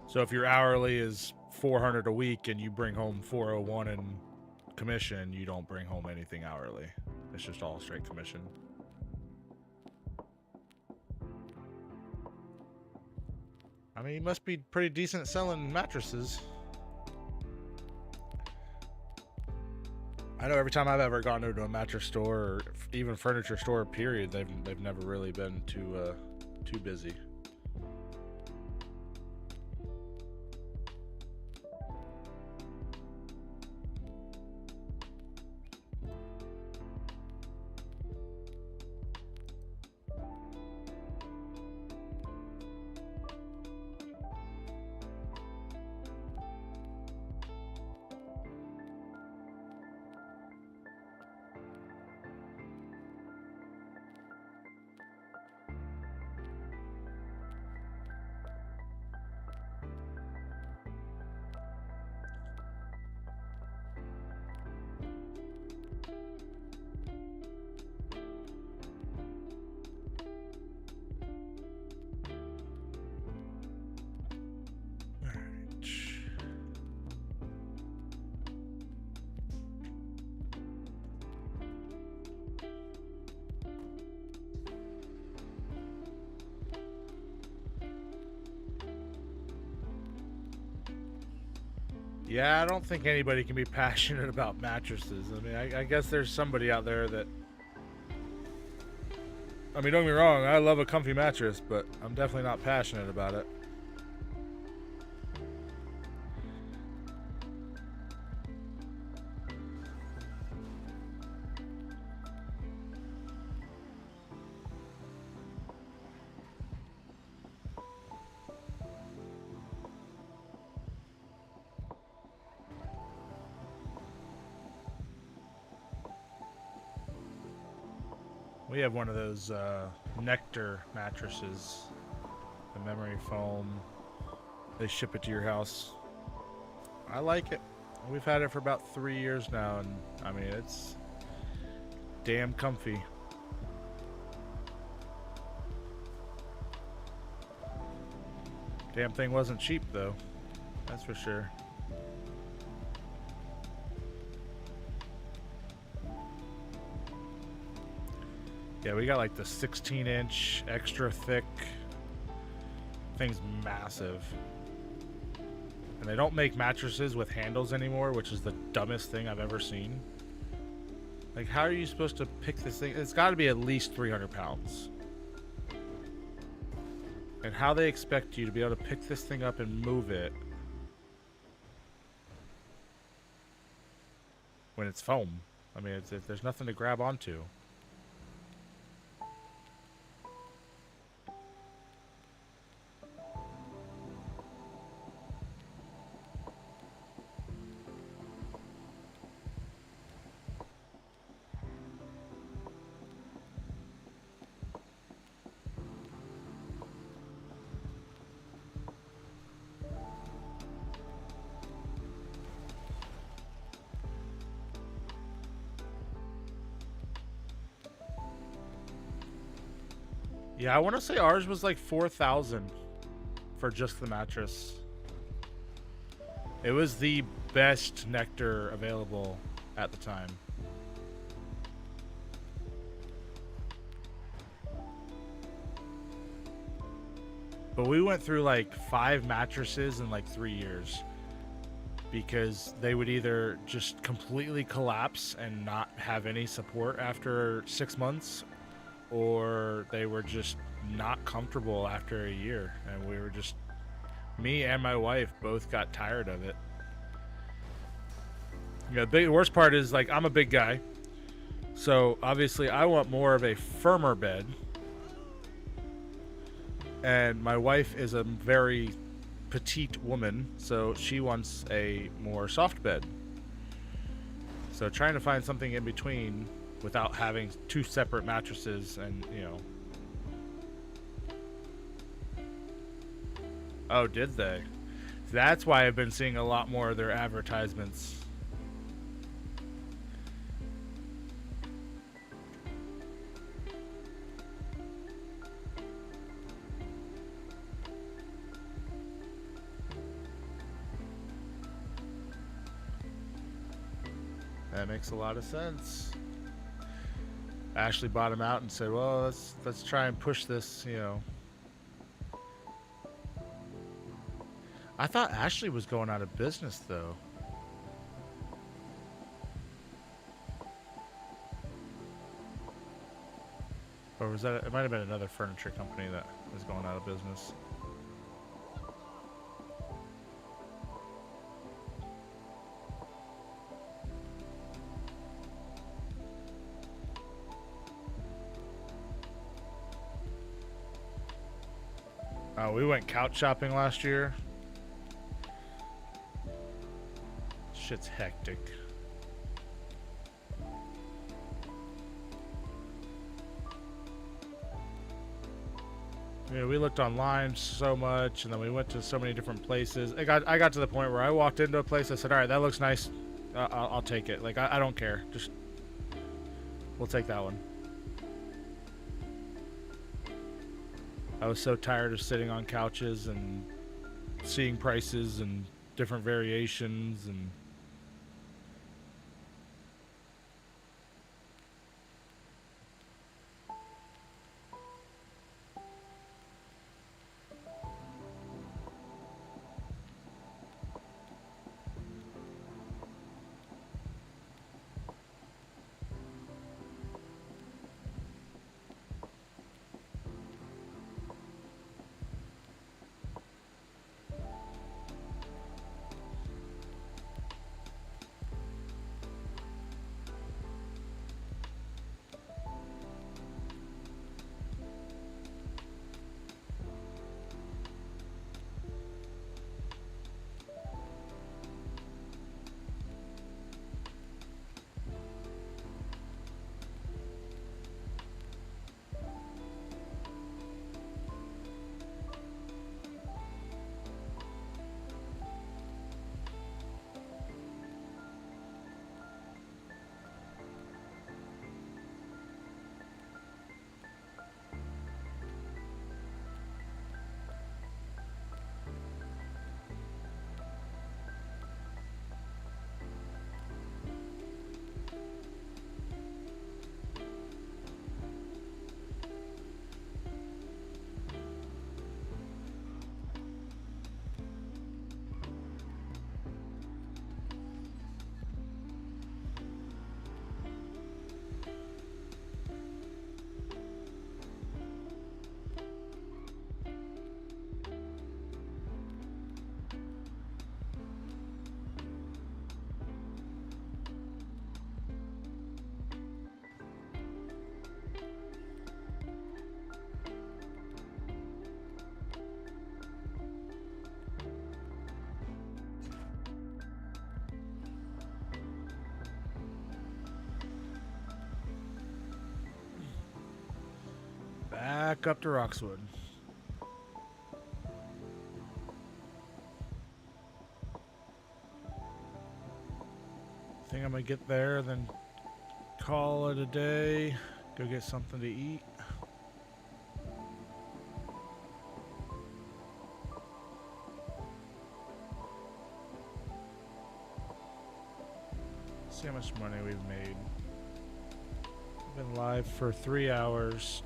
[SPEAKER 1] So if your hourly is 400 a week and you bring home 401 in commission, you don't bring home anything hourly. It's just all straight commission. I mean, you must be pretty decent at selling mattresses. I know every time I've ever gone into a mattress store or even furniture store, period, they've never really been too busy. Yeah, I don't think anybody can be passionate about mattresses. I mean, I guess there's somebody out there that... I mean, don't get me wrong, I love a comfy mattress, but I'm definitely not passionate about it. We have one of those Nectar mattresses, the memory foam. They ship it to your house. I like it. We've had it for about 3 years now, and I mean, it's damn comfy. Damn thing wasn't cheap, though. That's for sure. Yeah, we got like the 16-inch extra thick. Thing's massive. And they don't make mattresses with handles anymore, which is the dumbest thing I've ever seen. Like, how are you supposed to pick this thing? It's got to be at least 300 pounds. And how they expect you to be able to pick this thing up and move it when it's foam. I mean, there's nothing to grab onto. Yeah, I want to say ours was like 4,000 for just the mattress. It was the best Nectar available at the time. But we went through like 5 mattresses in like 3 years because they would either just completely collapse and not have any support after 6 months, or they were just not comfortable after a year, and we were just, me and my wife both got tired of it. The worst part is, like, I'm a big guy, so obviously I want more of a firmer bed, and my wife is a very petite woman, so she wants a more soft bed. So trying to find something in between without having two separate mattresses, and Oh, did they? That's why I've been seeing a lot more of their advertisements. That makes a lot of sense. Ashley bought him out and said, well, let's try and push this, I thought Ashley was going out of business, though. Or was that, it might have been another furniture company that was going out of business. Oh, we went couch shopping last year. Shit's hectic. Yeah, we looked online so much, and then we went to so many different places. I got to the point where I walked into a place. I said, "All right, that looks nice. I'll take it. Like, I don't care. Just we'll take that one." I was so tired of sitting on couches and seeing prices and different variations and. Back up to Roxwood. Think I'm gonna get there, then call it a day. Go get something to eat. See how much money we've made. We've been live for 3 hours.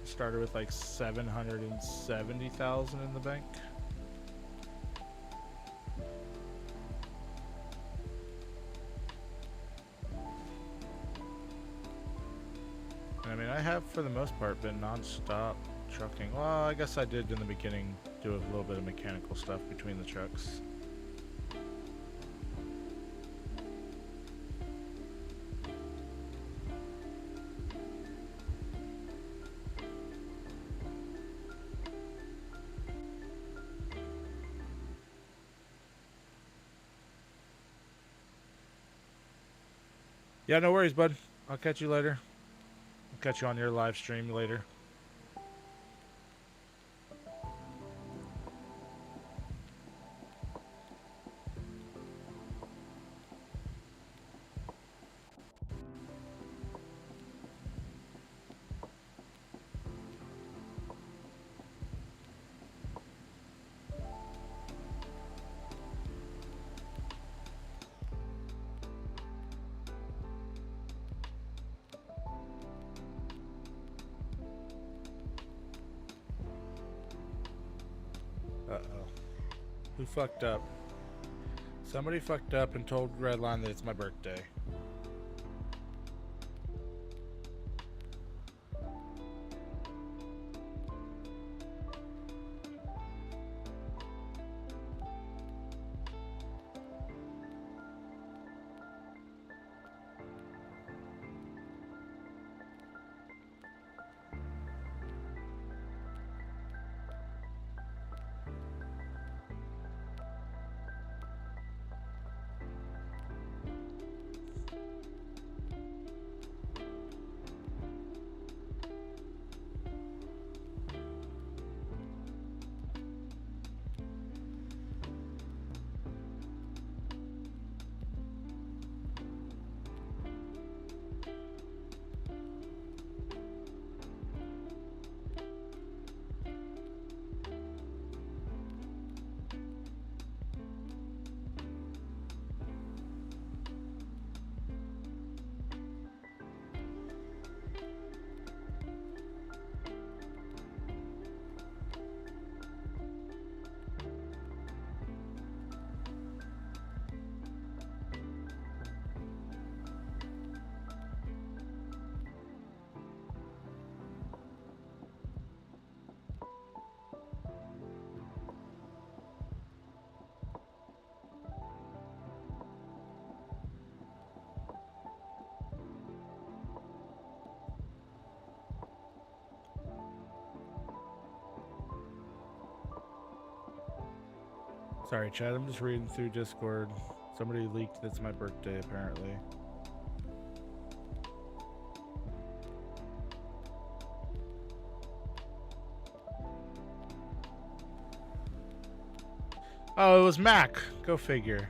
[SPEAKER 1] Started with like 770,000 in the bank. I mean, I have for the most part been non-stop trucking. Well, I guess I did in the beginning do a little bit of mechanical stuff between the trucks. Yeah, no worries, bud. I'll catch you later. I'll catch you on your live stream later. Uh-oh. Who fucked up? Somebody fucked up and told Redline that it's my birthday. Sorry, Chad. I'm just reading through Discord. Somebody leaked that's my birthday, apparently. Oh, it was Mac. Go figure.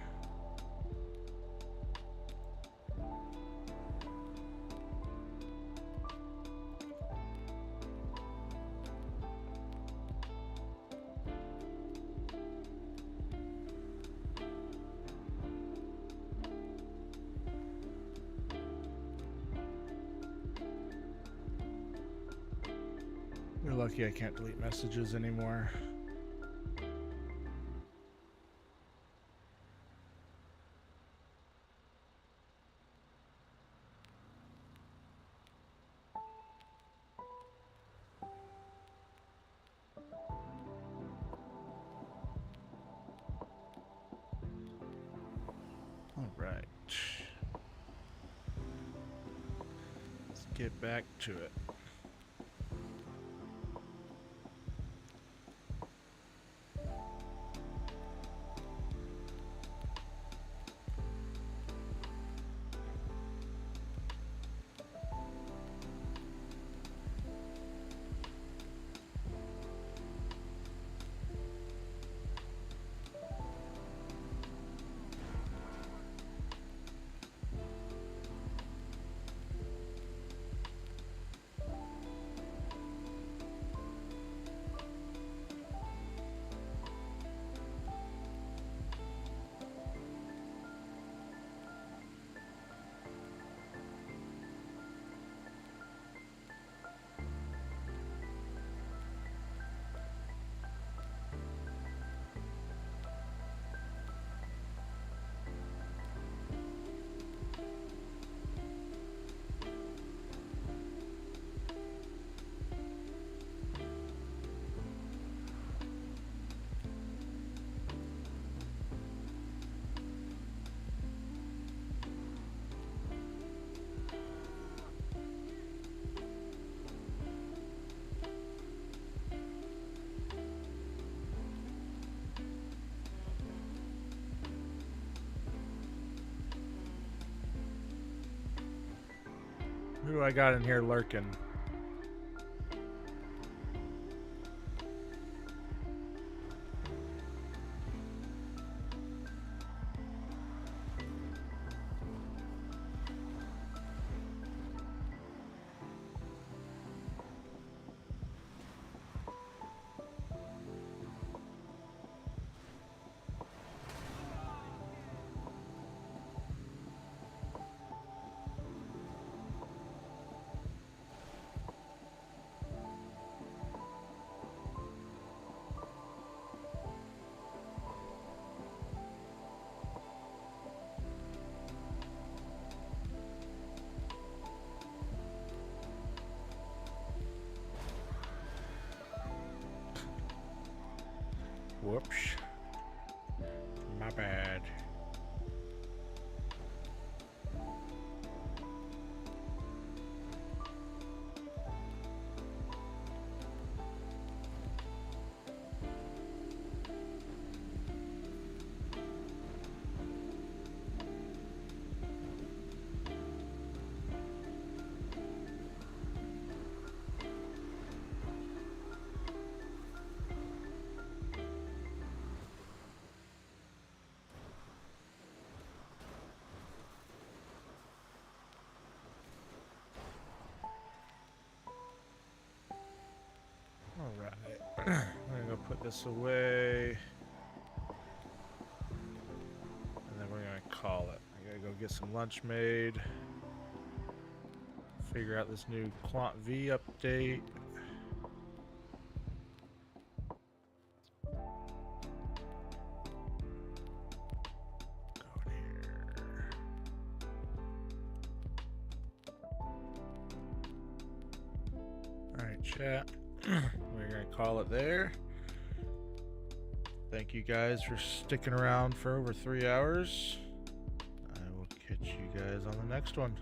[SPEAKER 1] You're lucky I can't delete messages anymore. All right. Let's get back to it. Who do I got in here lurking? Whoops. My bad. Alright. I'm gonna go put this away. And then we're gonna call it. I gotta go get some lunch made. Figure out this new Quant V update. Go here. Alright, chat. We're gonna call it there. Thank you guys for sticking around for over 3 hours. I will catch you guys on the next one.